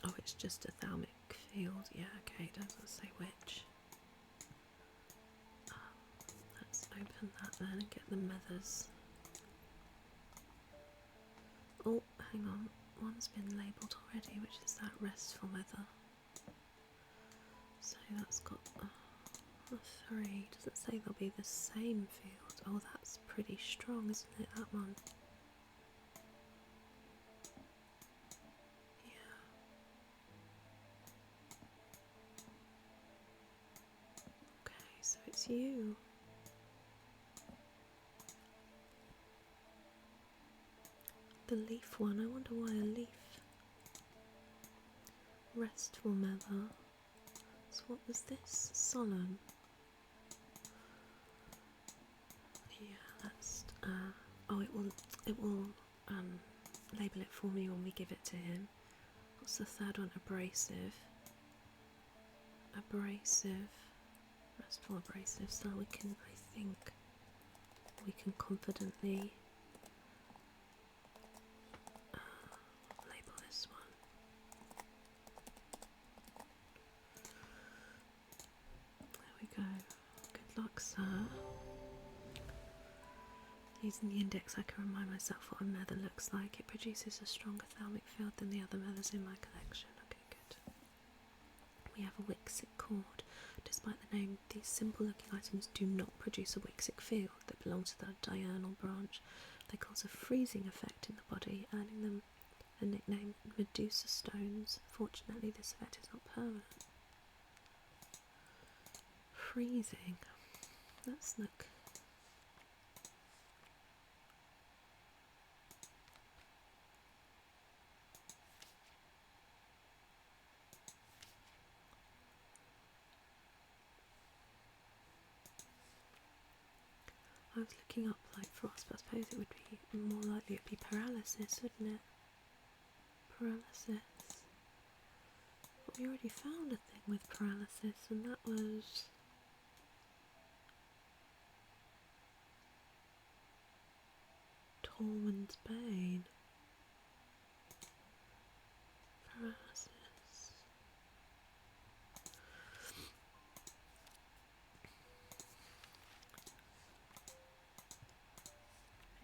Oh, it's just a thalamic field. Yeah, okay, it doesn't say which. Let's open that then and get the Methers. Oh, hang on. One's been labelled already, which is that restful Mether. So that's got a 3. Doesn't say they'll be the same field. Oh, that's pretty strong, isn't it, that one? Yeah. Okay, so it's you. The leaf one, I wonder why a leaf. Restful Mether. So what was this? Solemn. Yeah, that's oh, it will label it for me when we give it to him. What's the third one? Abrasive. Abrasive. Restful abrasive. So we can, I think, we can confidently label this one. There we go. Good luck, sir. Using the index I can remind myself what a Mether looks like. It produces a stronger thalamic field than the other Methers in my collection. Okay, good. We have a Wixic cord. Despite the name, these simple looking items do not produce a Wixic field that belongs to the diurnal branch. They cause a freezing effect in the body, earning them the nickname Medusa stones. Fortunately, this effect is not permanent. Freezing. Let's look. I was looking up like frost, but I suppose it would be more likely it would be paralysis, wouldn't it? Paralysis. But we already found a thing with paralysis, and that was Tormund's Bane. Paralysis.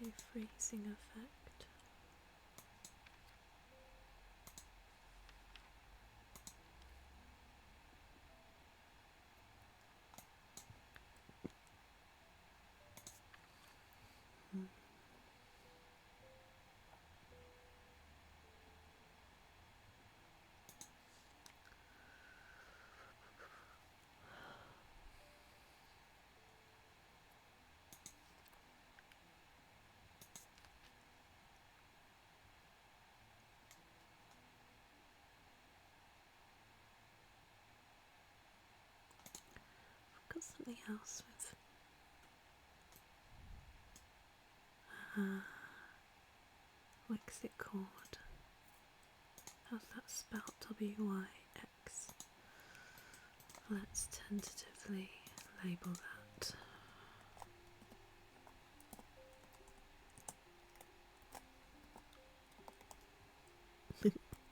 A freezing effect. I've got something else with What's it called? How's that spelled? W-Y-X. Let's tentatively label that.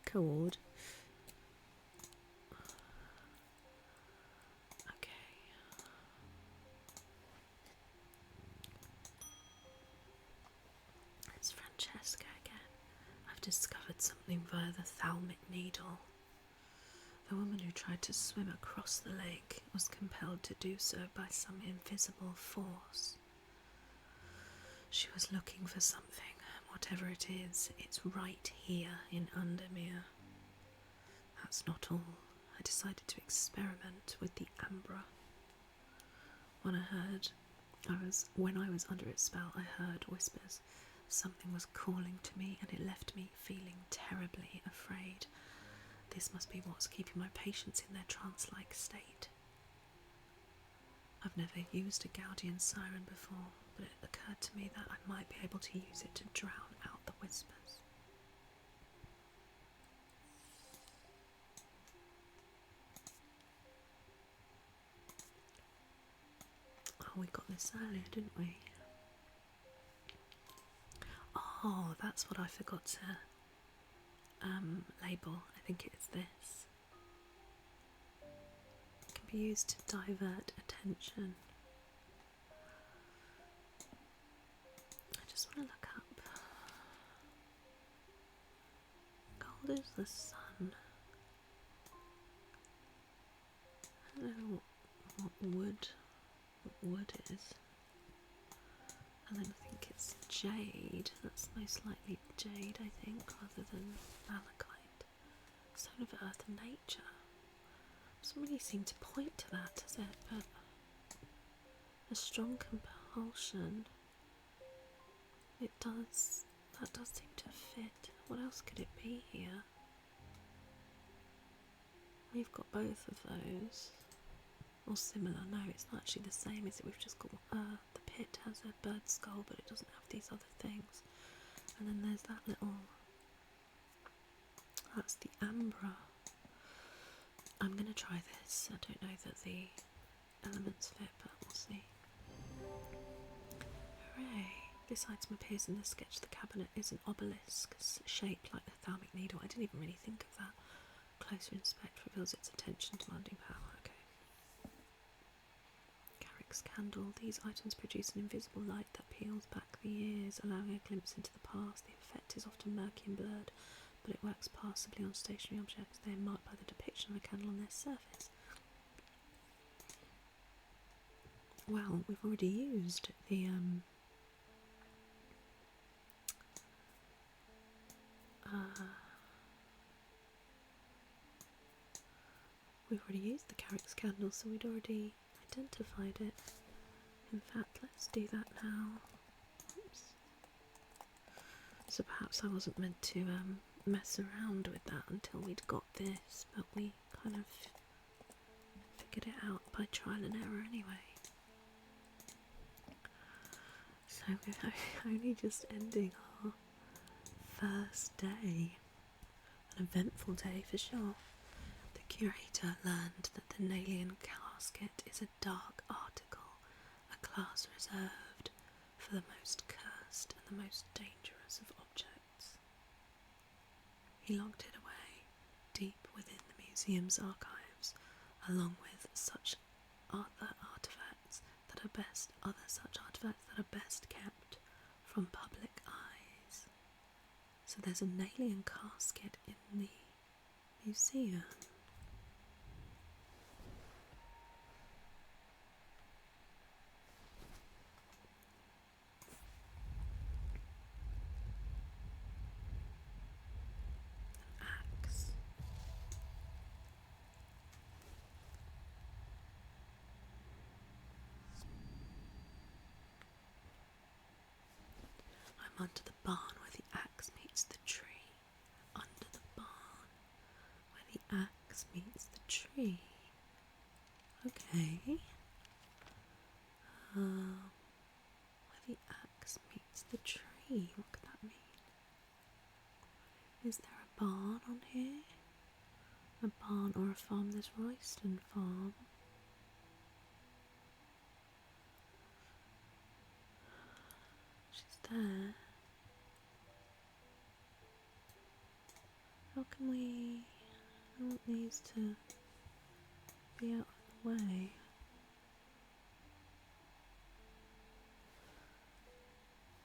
Cord. Okay. It's Francesca again. I've discovered something via the thalamic needle. The woman who tried to swim across the lake was compelled to do so by some invisible force. She was looking for something. Whatever it is, it's right here in Undermere. That's not all. I decided to experiment with the ambra. When I was under its spell, I heard whispers. Something was calling to me, and it left me feeling terribly afraid. This must be what's keeping my patients in their trance-like state. I've never used a Gaudian siren before, but it occurred to me that I might be able to use it to drown out the whispers. Oh, we got this earlier, didn't we? Oh, that's what I forgot to label. I think it's this. It can be used to divert attention. I just want to look up. Gold is the sun. I don't know what wood is. And then I think it's jade. That's most likely jade, I think, rather than malachite. Stone of earth and nature. Doesn't really seem to point to that, does it? But a strong compulsion. It does. That does seem to fit. What else could it be here? We've got both of those. Or similar. No, it's not actually the same, is it? We've just got the pit has a bird skull, but it doesn't have these other things. And then there's that little. That's the ambra. I'm gonna try this. I don't know that the elements fit, but we'll see. Hooray! This item appears in the sketch. The cabinet is an obelisk shaped like the thalamic needle. I didn't even really think of that. Closer inspect reveals its attention demanding power. Okay. Candle. These items produce an invisible light that peels back the ears, allowing a glimpse into the past. The effect is often murky and blurred, but it works passably on stationary objects. They are marked by the depiction of a candle on their surface. Well, we've already used the we've already used the Carrick's candle, so we'd already identified it. In fact, let's do that now. Oops. So perhaps I wasn't meant to mess around with that until we'd got this, but we kind of figured it out by trial and error anyway. So we're only just ending our first day. An eventful day for sure. The curator learned that the Nalian casket is a dark article, a class reserved for the most cursed and the most dangerous of objects. He locked it away deep within the museum's archives, along with such other artifacts that are best kept from public eyes. So there's a Nalian casket in the museum. Axe. I'm under the barn where the axe meets the tree. Under the barn where the axe meets the tree. Okay. Where the axe meets the tree. on here? A barn or a farm? There's Royston Farm. She's there. How can we... I want these to be out of the way.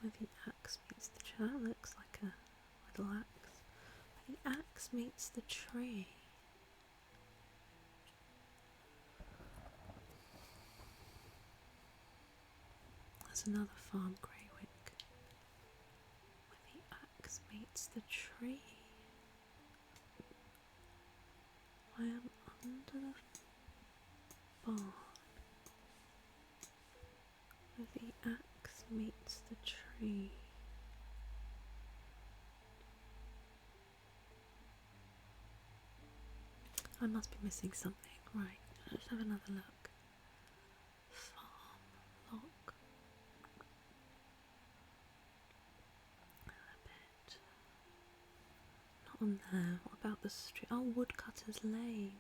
Where the axe meets the tree. That looks like a little axe. Where the axe meets the tree. There's another farm, Greywick. Where the axe meets the tree. I am under the barn. Where the axe meets the tree. I must be missing something. Right, let's have another look. Farm lock. A bit. Not on there. What about the street? Oh, Woodcutter's Lane.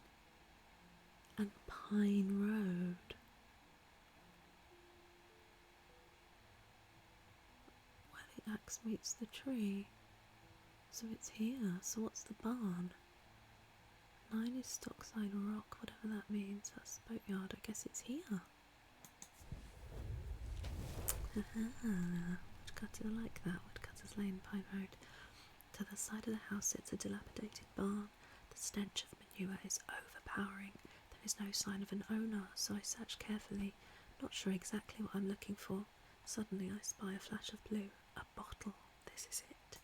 And Pine Road. Where the axe meets the tree. So it's here. So what's the barn? 9 is Stockside Rock, whatever that means. That's the boatyard. I guess it's here. Woodcutter, I like that. Woodcutter's Lane, Pine Road. To the side of the house sits a dilapidated barn. The stench of manure is overpowering. There is no sign of an owner, so I search carefully, not sure exactly what I'm looking for. Suddenly I spy a flash of blue. A bottle. This is it.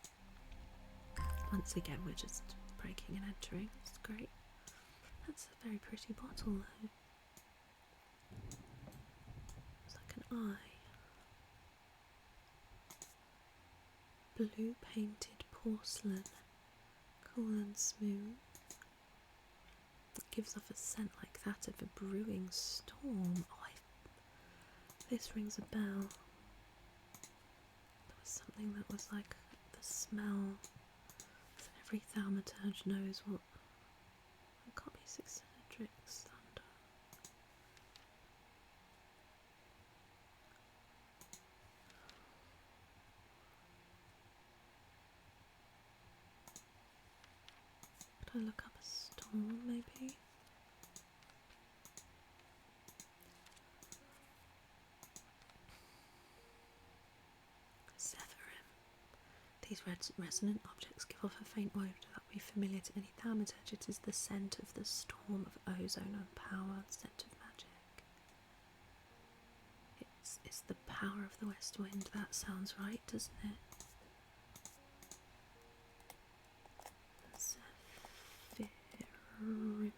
Once again, we're just breaking and entering. It's great. That's a very pretty bottle, though. It's like an eye. Blue painted porcelain. Cool and smooth. It gives off a scent like that of a brewing storm. Oh, this rings a bell. There was something that was like the smell. Every thaumaturge knows what. It can't be Cedric's thunder. Could I look up a storm, maybe? Zephyrim. These resonant objects give off a faint odour that will be familiar to any thaumaturge. It is the scent of the storm of ozone and power, the scent of magic. It's the power of the west wind. That sounds right, doesn't it? Zephyrim.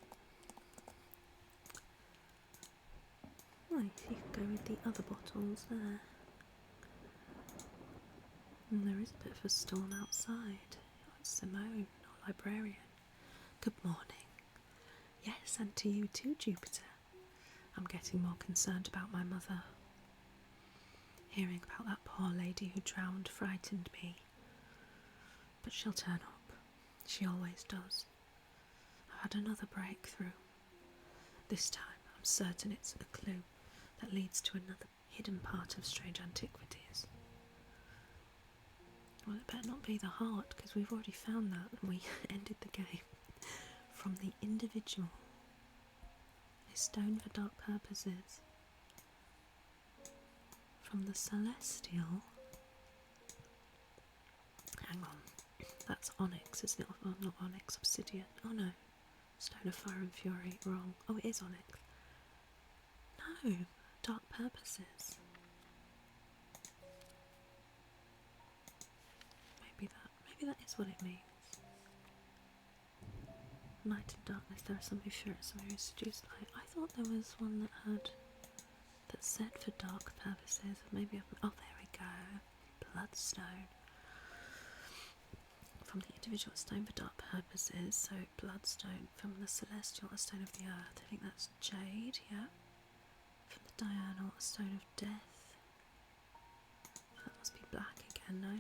Right, you can go with the other bottles there. And there is a bit of a storm outside. Oh, it's Simone, our librarian. Good morning. Yes, and to you too, Jupiter. I'm getting more concerned about my mother. Hearing about that poor lady who drowned frightened me. But she'll turn up. She always does. I've had another breakthrough. This time I'm certain it's a clue that leads to another hidden part of strange antiquities. Well, it better not be the heart, because we've already found that and we ended the game. From the individual. A stone for dark purposes. From the celestial. Hang on. That's onyx, isn't it? Oh, not onyx, obsidian. Oh no. Stone of fire and fury. Wrong. Oh, it is onyx. No. Dark purposes. Maybe that is what it means. Night and darkness, there are some who fear it, some who seduce light. I thought there was one that said for dark purposes. Maybe oh, there we go. Bloodstone. From the individual, stone for dark purposes. So bloodstone. From the celestial, a stone of the earth. I think that's jade. Yeah. From the diurnal, a stone of death. That must be black again, no?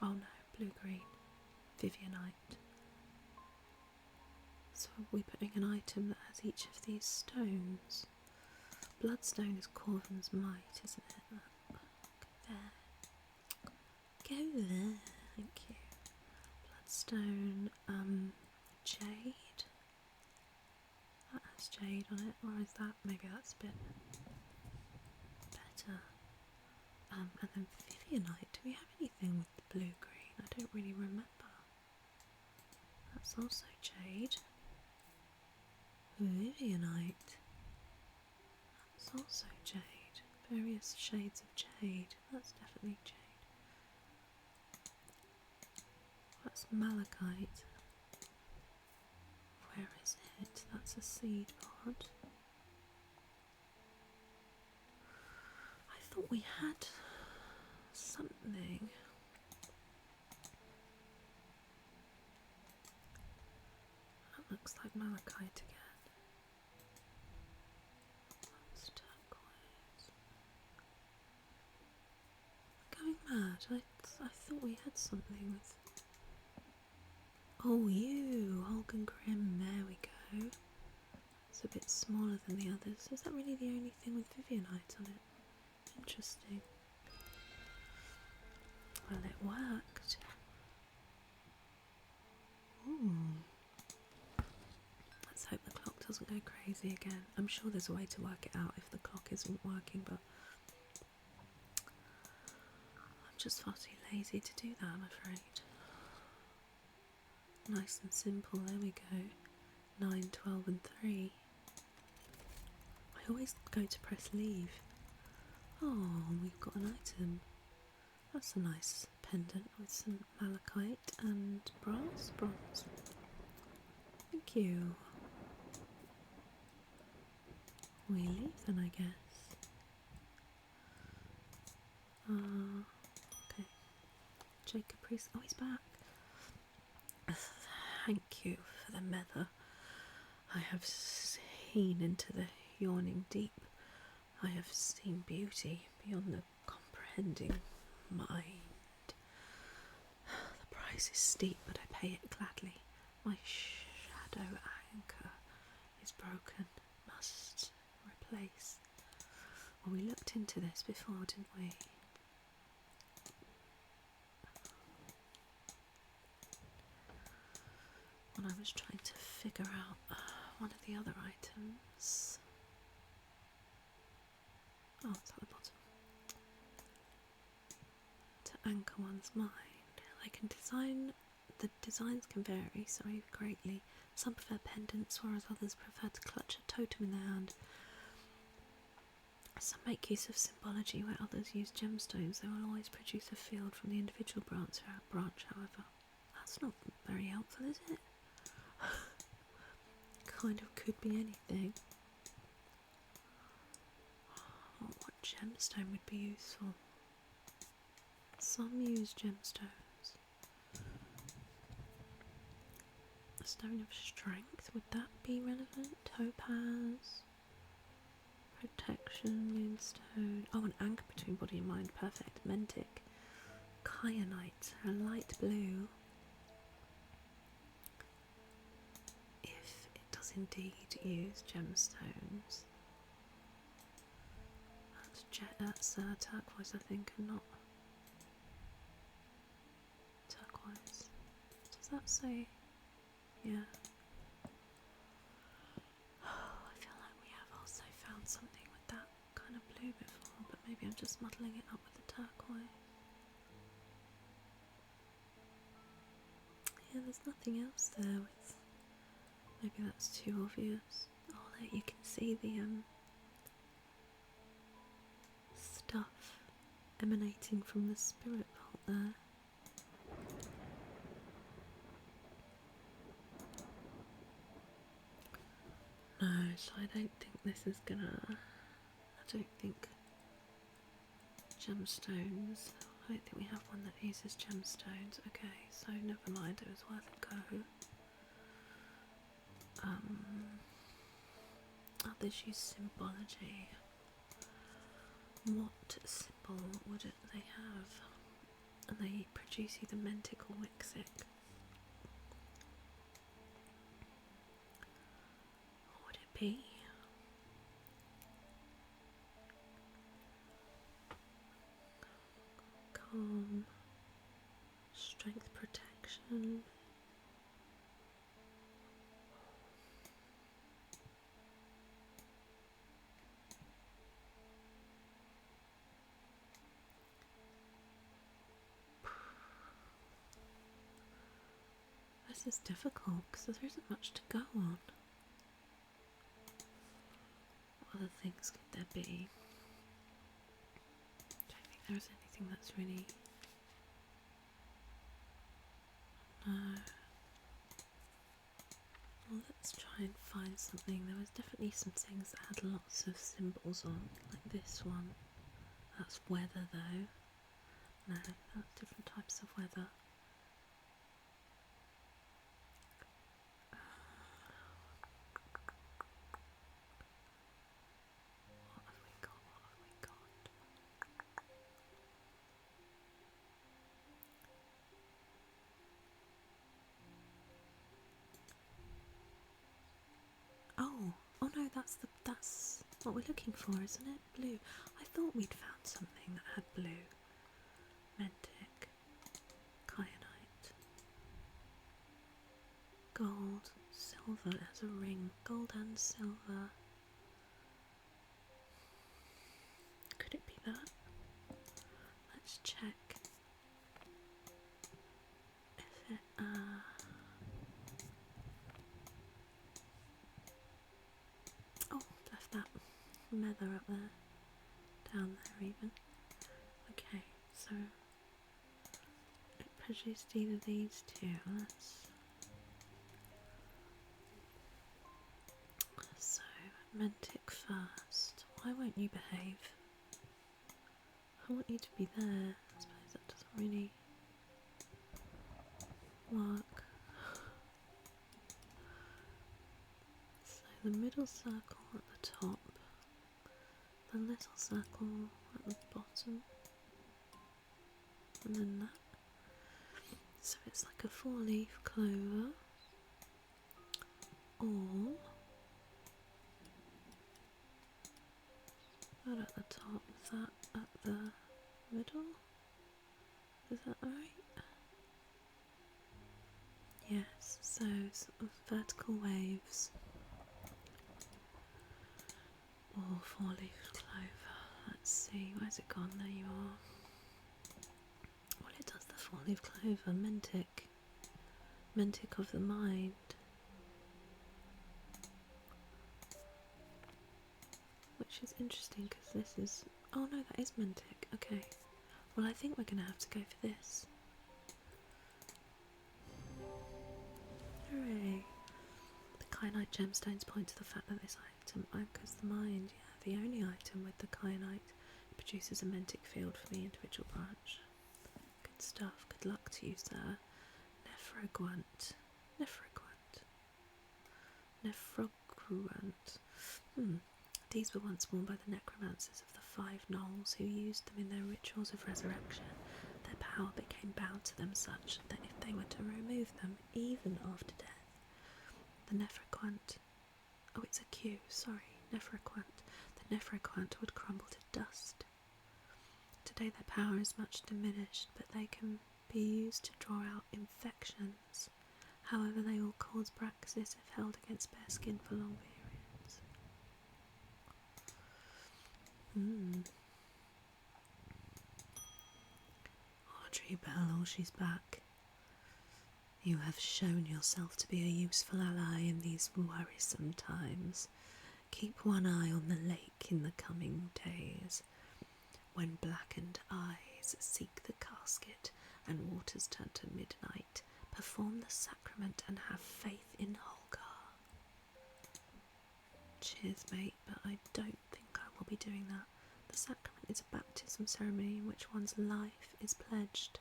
Oh blue-green, Vivianite. So we're putting an item that has each of these stones. Bloodstone is Corvin's might, isn't it? Go there. Go there. Thank you. Bloodstone, jade. That has jade on it, or is that, maybe that's a bit better. And then Vivianite. Do we have anything with the blue-green? I don't really remember. That's also jade. Vivianite. That's also jade. Various shades of jade. That's definitely jade. That's malachite. Where is it? That's a seed pod. I thought we had something. That looks like malachite again. That's turquoise. Going mad. I thought we had something with... Oh, you! Holgen Grim, there we go. It's a bit smaller than the others. Is that really the only thing with Vivianite on it? Interesting. Well, it worked. Ooh. Let's hope the clock doesn't go crazy again. I'm sure there's a way to work it out if the clock isn't working, but I'm just far too lazy to do that, I'm afraid. Nice and simple, there we go. 9, 12 and 3. I always go to press leave. Oh, we've got an item. That's a nice pendant with some malachite and bronze. Thank you. We leave then, I guess. Okay. Jacob Priest. Oh, he's back. Thank you for the mether. I have seen into the yawning deep. I have seen beauty beyond the comprehending mind. The price is steep, but I pay it gladly. My shadow anchor is broken. Must replace. Well, we looked into this before, didn't we? When I was trying to figure out one of the other items. Oh, it's at the bottom. To anchor one's mind. I can design, the designs can vary, greatly. Some prefer pendants, whereas others prefer to clutch a totem in their hand. Some make use of symbology, where others use gemstones. They will always produce a field from the individual branch, however. That's not very helpful, is it? Kind of could be anything. Oh, what gemstone would be useful? Some use gemstones. A stone of strength, would that be relevant? Topaz. Protection, moonstone. Oh, an anchor between body and mind. Perfect. Mentic. Kyanite, a light blue. If it does indeed use gemstones. That's turquoise, I think, and not turquoise. Does that say? Yeah. Oh, I feel like we have also found something with that kind of blue before, but maybe I'm just muddling it up with the turquoise. Yeah, there's nothing else there with... Maybe that's too obvious. Oh, there you can see the stuff emanating from the spirit vault there. No, so I don't think this is gonna... I don't think gemstones... I don't think we have one that uses gemstones. Okay, so never mind, it was worth a go. Others use symbology. What symbol would they have? and they produce either mentic or wixic. What would it be? Calm, strength protection. This is difficult because there isn't much to go on. What other things could there be? I don't think there's anything that's really... No. Well, let's try and find something. There was definitely some things that had lots of symbols on, like this one. That's weather though. No, that's different types of weather. What have we got? What have we got? Oh no, that's what we're looking for, isn't it? Blue. I thought we'd found something that had blue. Mentic, kyanite, gold, silver. It has a ring. Gold and silver. Could it be that? Let's check. If it oh, left that leather up there. Down there even. Okay, so it produced either these two. So Mentic first. Why won't you behave? I want you to be there. I suppose that doesn't really work. So the middle circle at the top, the little circle at the bottom, and then that. So it's like a 4-leaf clover, or that at the top, that at the middle. Is that right? Yes, so sort of vertical waves, or 4-leaf clover. Let's see, where's it gone? There you are. Well, it does the 4-leaf clover, mentic. Mentic of the mind. Which is interesting because this is... Oh no, that is mentic. Okay. Well, I think we're going to have to go for this. Hooray. The kyanite gemstones point to the fact that this item anchors the mind. Yeah, the only item with the kyanite produces a mentic field for the individual branch. Good stuff. Good luck to you, sir. Nephrogrunt. These were once worn by the necromancers of the 5 gnolls who used them in their rituals of resurrection. Their power became bound to them such that if they were to remove them, even after death, the Nephrogrunt... Oh, it's a Q, sorry, Nephrogrunt. The Nephrogrunt would crumble to dust. Today their power is much diminished, but they can be used to draw out infections. However, they will cause praxis if held against bare skin for long periods. Audrey Bell, she's back. You have shown yourself to be a useful ally in these worrisome times. Keep one eye on the lake in the coming days. When blackened eyes seek the casket and waters turn to midnight, perform the sacrament and have faith in Holgar. Cheers, mate, but I don't think I will be doing that. The sacrament is a baptism ceremony in which one's life is pledged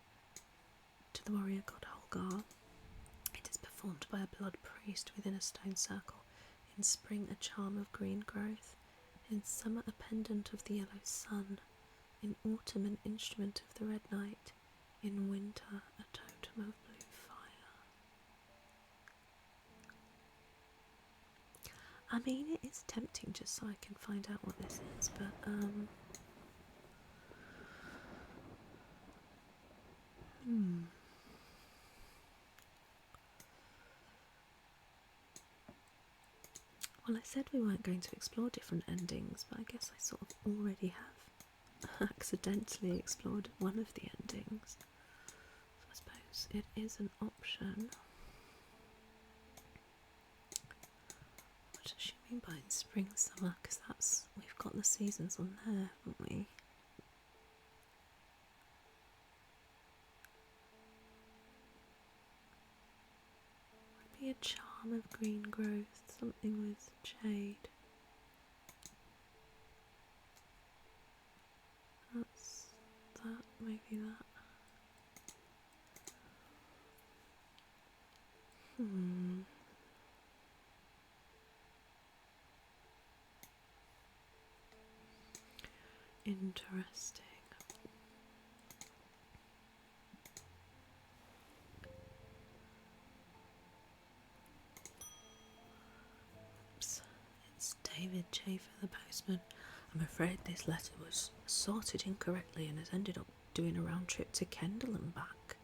to the warrior god Holgar. It is performed by a blood priest within a stone circle. In spring, a charm of green growth. In summer, a pendant of the yellow sun. In autumn, an instrument of the red night. In winter, a totem of blue fire. I mean, it is tempting just so I can find out what this is, but well, I said we weren't going to explore different endings, but I guess I sort of already have accidentally explored one of the endings. So I suppose it is an option. What does she mean by spring, summer? Because we've got the seasons on there, haven't we? Would be a charm of green growth, something with shade. That's that, maybe that. Interesting. Oops. It's David Chafer, the postman. I'm afraid this letter was sorted incorrectly and has ended up doing a round trip to Kendal and back.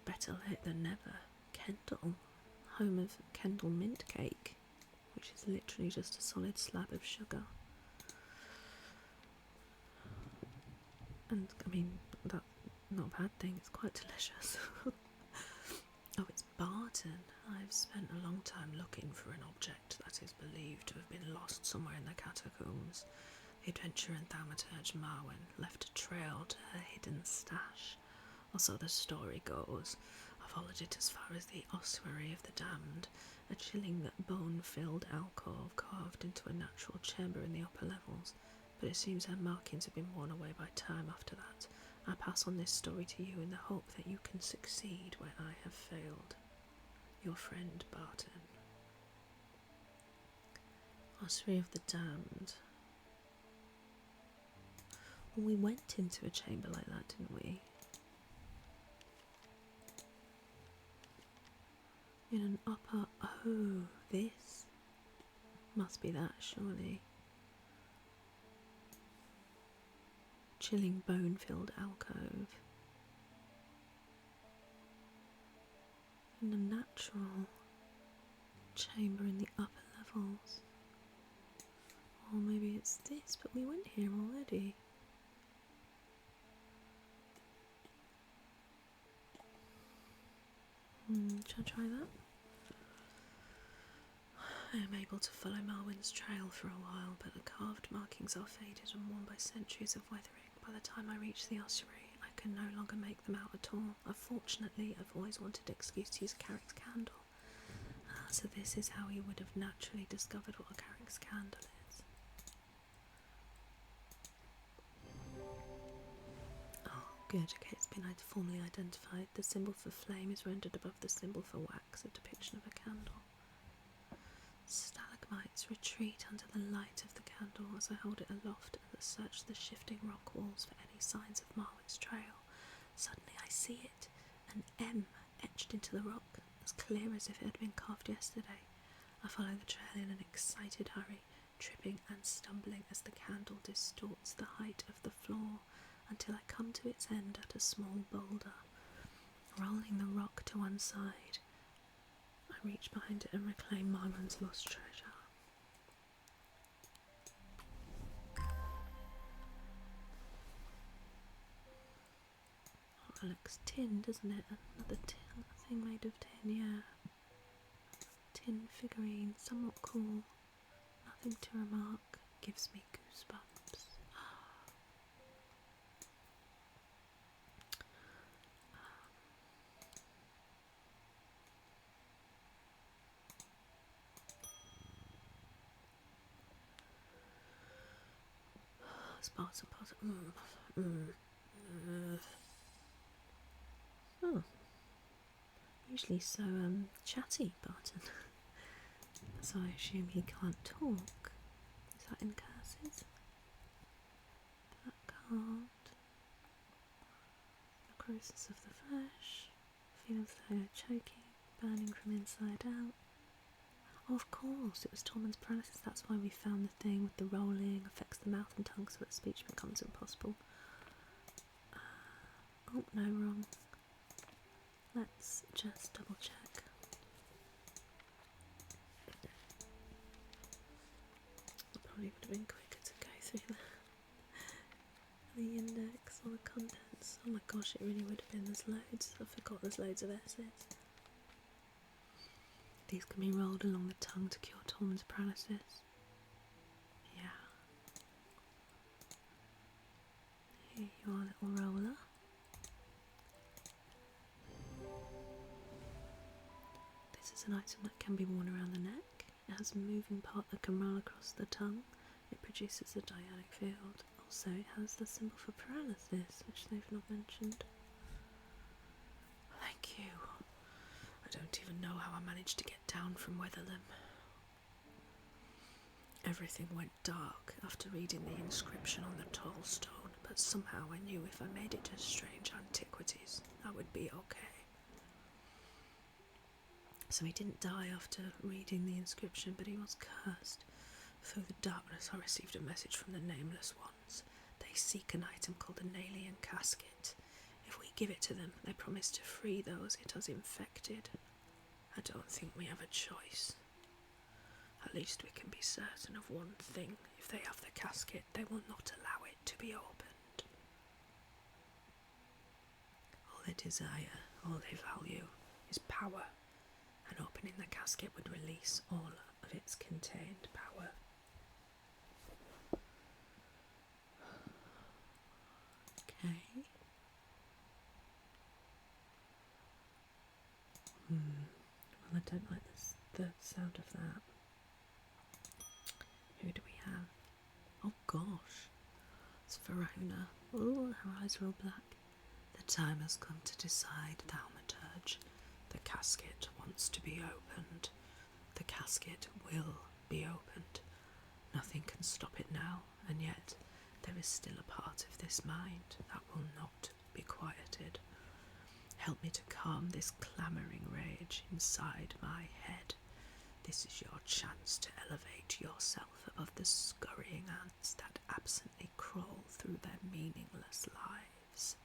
Better late than never. Kendal, home of Kendal mint cake, which is literally just a solid slab of sugar. And I mean, that's not a bad thing, it's quite delicious. Oh, it's Barton. I've spent a long time looking for an object that is believed to have been lost somewhere in the catacombs. The adventurer and thaumaturge Marwen left a trail to her hidden stash, or so the story goes. I followed it as far as the ossuary of the damned, a chilling bone-filled alcove carved into a natural chamber in the upper levels, but it seems her markings have been worn away by time after that. I pass on this story to you in the hope that you can succeed where I have failed. Your friend Barton. Ossuary of the damned. Well, we went into a chamber like that, didn't we? In an upper... Oh, this must be that, surely. Chilling bone-filled alcove. In a natural chamber in the upper levels. Or maybe it's this, but we went here already. Shall I try that? I am able to follow Marwen's trail for a while, but the carved markings are faded and worn by centuries of weathering. By the time I reach the ossuary, I can no longer make them out at all. Unfortunately, I've always wanted an excuse to use a Carrick's candle. So this is how he would have naturally discovered what a Carrick's candle is. Oh, good. Okay, it's been formally identified. The symbol for flame is rendered above the symbol for wax, a depiction of a candle. Stalagmites retreat under the light of the candle as I hold it aloft and search the shifting rock walls for any signs of Marwen's trail. Suddenly I see it, an M etched into the rock, as clear as if it had been carved yesterday. I follow the trail in an excited hurry, tripping and stumbling as the candle distorts the height of the floor until I come to its end at a small boulder. Rolling the rock to one side, I reach behind it and reclaim Marwen's lost treasure. Oh, it looks tin, doesn't it? Another tin, thing made of tin, yeah. Tin figurine, somewhat cool. Nothing to remark. Gives me goosebumps. Sparta. Oh, usually so chatty, Barton. So I assume he can't talk. Is that in curses? That card. necrosis of the flesh, feeling of choking, burning from inside out. Oh, of course, it was Tormund's paralysis. That's why we found the thing with the rolling, affects the mouth and tongue so that speech becomes impossible. Oh, no, wrong. Let's just double check. It probably would have been quicker to go through the index or the contents. Oh my gosh, it really would have been. There's loads. I forgot there's loads of S's. These can be rolled along the tongue to cure Tormund's paralysis. Yeah. Here you are, little roller. This is an item that can be worn around the neck. It has a moving part that can roll across the tongue. It produces a dynamic field. Also, it has the symbol for paralysis, which they've not mentioned. Thank you. I don't even know how I managed to get down from Weatherlam. Everything went dark after reading the inscription on the tall stone, but somehow I knew if I made it to strange Antiquities, I would be okay. So he didn't die after reading the inscription, but he was cursed. Through the darkness I received a message from the Nameless Ones. They seek an item called an alien casket. If we give it to them, they promise to free those it has infected. I don't think we have a choice. At least we can be certain of one thing. If they have the casket, they will not allow it to be opened. All they desire, all they value, is power, and opening the casket would release all of its contained power. Okay. Well, I don't like the sound of that. Who do we have? Oh gosh, it's Verona. Oh, her eyes are all black. The time has come to decide, Thaumaturge. The casket wants to be opened. The casket will be opened. Nothing can stop it now, and yet there is still a part of this mind that will not be quieted. Help me to calm this clamouring rage inside my head. This is your chance to elevate yourself above the scurrying ants that absently crawl through their meaningless lives.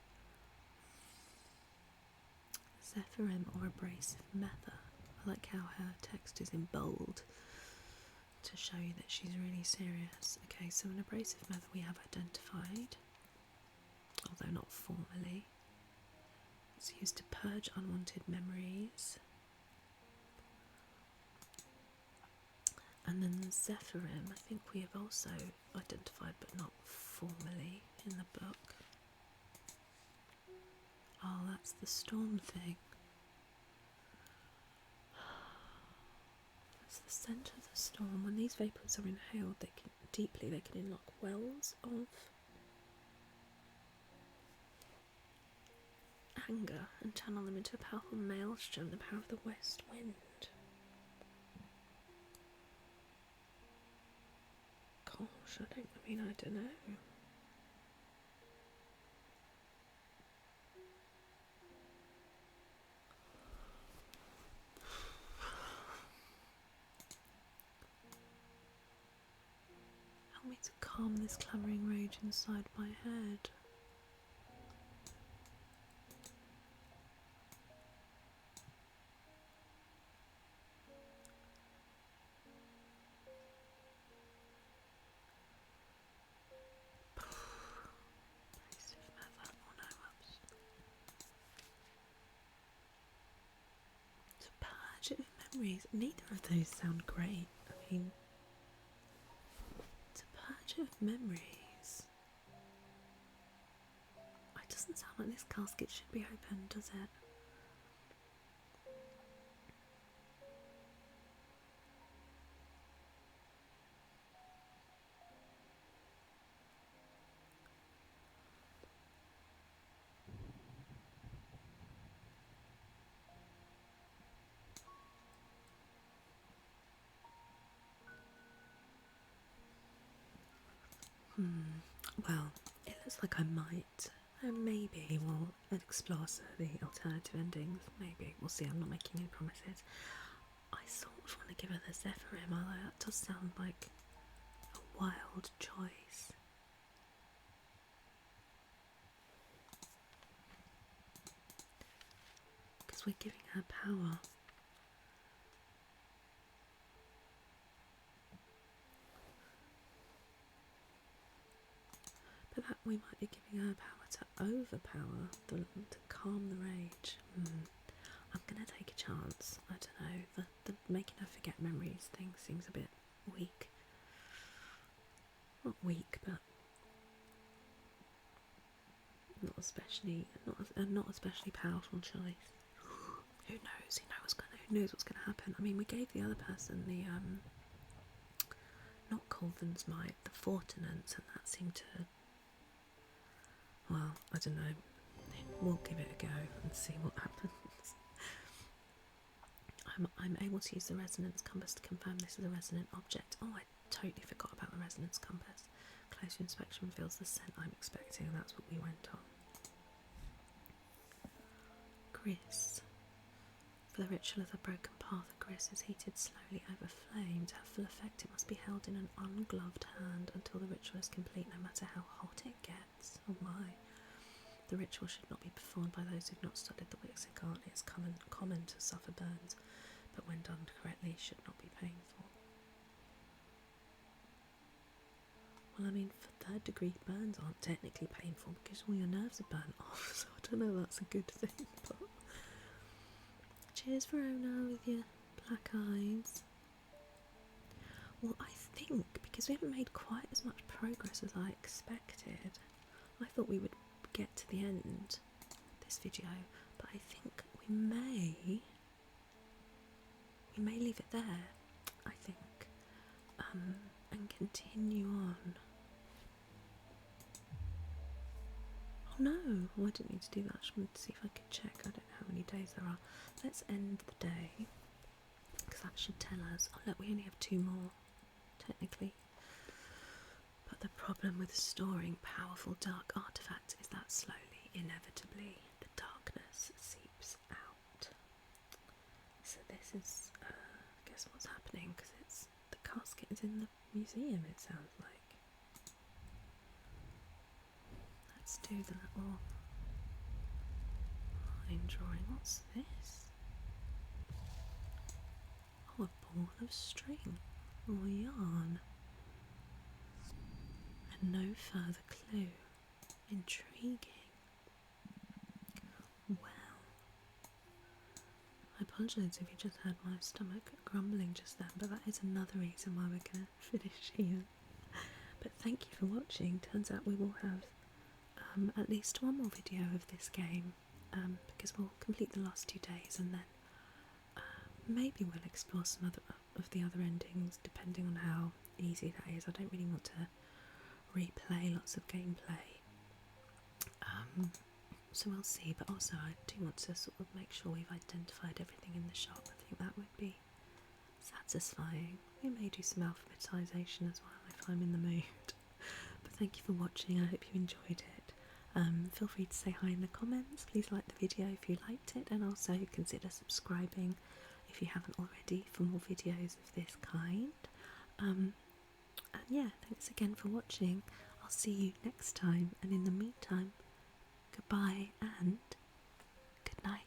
Zephyrim or abrasive mether. I like how her text is in bold to show you that she's really serious. Okay, so an abrasive mether we have identified, although not formally. It's used to purge unwanted memories. And then the Zephyrim, I think we have also identified, but not formally in the book. Oh, that's the storm thing. That's the centre of the storm. When these vapours are inhaled, they can unlock wells of anger and channel them into a powerful maelstrom, the power of the west wind. Gosh, I don't know. Help me to calm this clamouring rage inside my head. Memories. Neither of those sound great. I mean, it's a purge of memories. It doesn't sound like this casket should be open, does it? Well, it looks like I might And maybe we'll explore some of the alternative endings. Maybe. We'll see. I'm not making any promises. I sort of want to give her the Zephyrim, although that does sound like a wild choice. Because we're giving her power. But that we might be giving her power to overpower, to calm the rage. I'm going to take a chance. I don't know. The making her forget memories thing seems a bit weak. Not weak, but not especially powerful choice. Who knows? Who knows what's going to happen? I mean, we gave the other person the not Colvin's Might, the Fortinance, and that seemed to. Well, I don't know. We'll give it a go and see what happens. I'm able to use the resonance compass to confirm this is a resonant object. Oh, I totally forgot about the resonance compass. Closer inspection reveals the scent I'm expecting, and that's what we went on. Gris. For the ritual of the broken path, a gris is heated slowly over flame. To have full effect, it must be held in an ungloved hand until the ritual is complete, no matter how hot it gets. Oh my. The ritual should not be performed by those who've not studied the Wixing art. It's common to suffer burns, but when done correctly, it should not be painful. Well, I mean, for third degree burns aren't technically painful because all your nerves are burnt off, so I don't know if that's a good thing, but... Cheers, Verona, with your black eyes. Well, I think, because we haven't made quite as much progress as I expected, I thought we would get to the end of this video, but I think we may leave it there, I think, and continue on. Oh no, oh, I didn't mean to do that. I just wanted to see if I could check. I don't know how many days there are. Let's end the day, because that should tell us. Oh look, we only have 2 more, technically. But the problem with storing powerful dark artifacts is that slowly, inevitably, the darkness seeps out. So this is, I guess, what's happening, because it's the casket is in the museum, it sounds like. Let's do the little line drawing. What's this? Oh, a ball of string or yarn. And no further clue. Intriguing. Well, I apologise if you just heard my stomach grumbling just then, but that is another reason why we're going to finish here. But thank you for watching. Turns out we will have at least 1 more video of this game, because we'll complete the last 2 days, and then maybe we'll explore some other of the other endings, depending on how easy that is. I don't really want to replay lots of gameplay, so we'll see. But also I do want to sort of make sure we've identified everything in the shop. I think that would be satisfying. We may do some alphabetisation as well if I'm in the mood. But thank you for watching. I hope you enjoyed it. Feel free to say hi in the comments. Please like the video if you liked it, and also consider subscribing if you haven't already for more videos of this kind. And yeah, thanks again for watching. I'll see you next time, and in the meantime, goodbye and good night.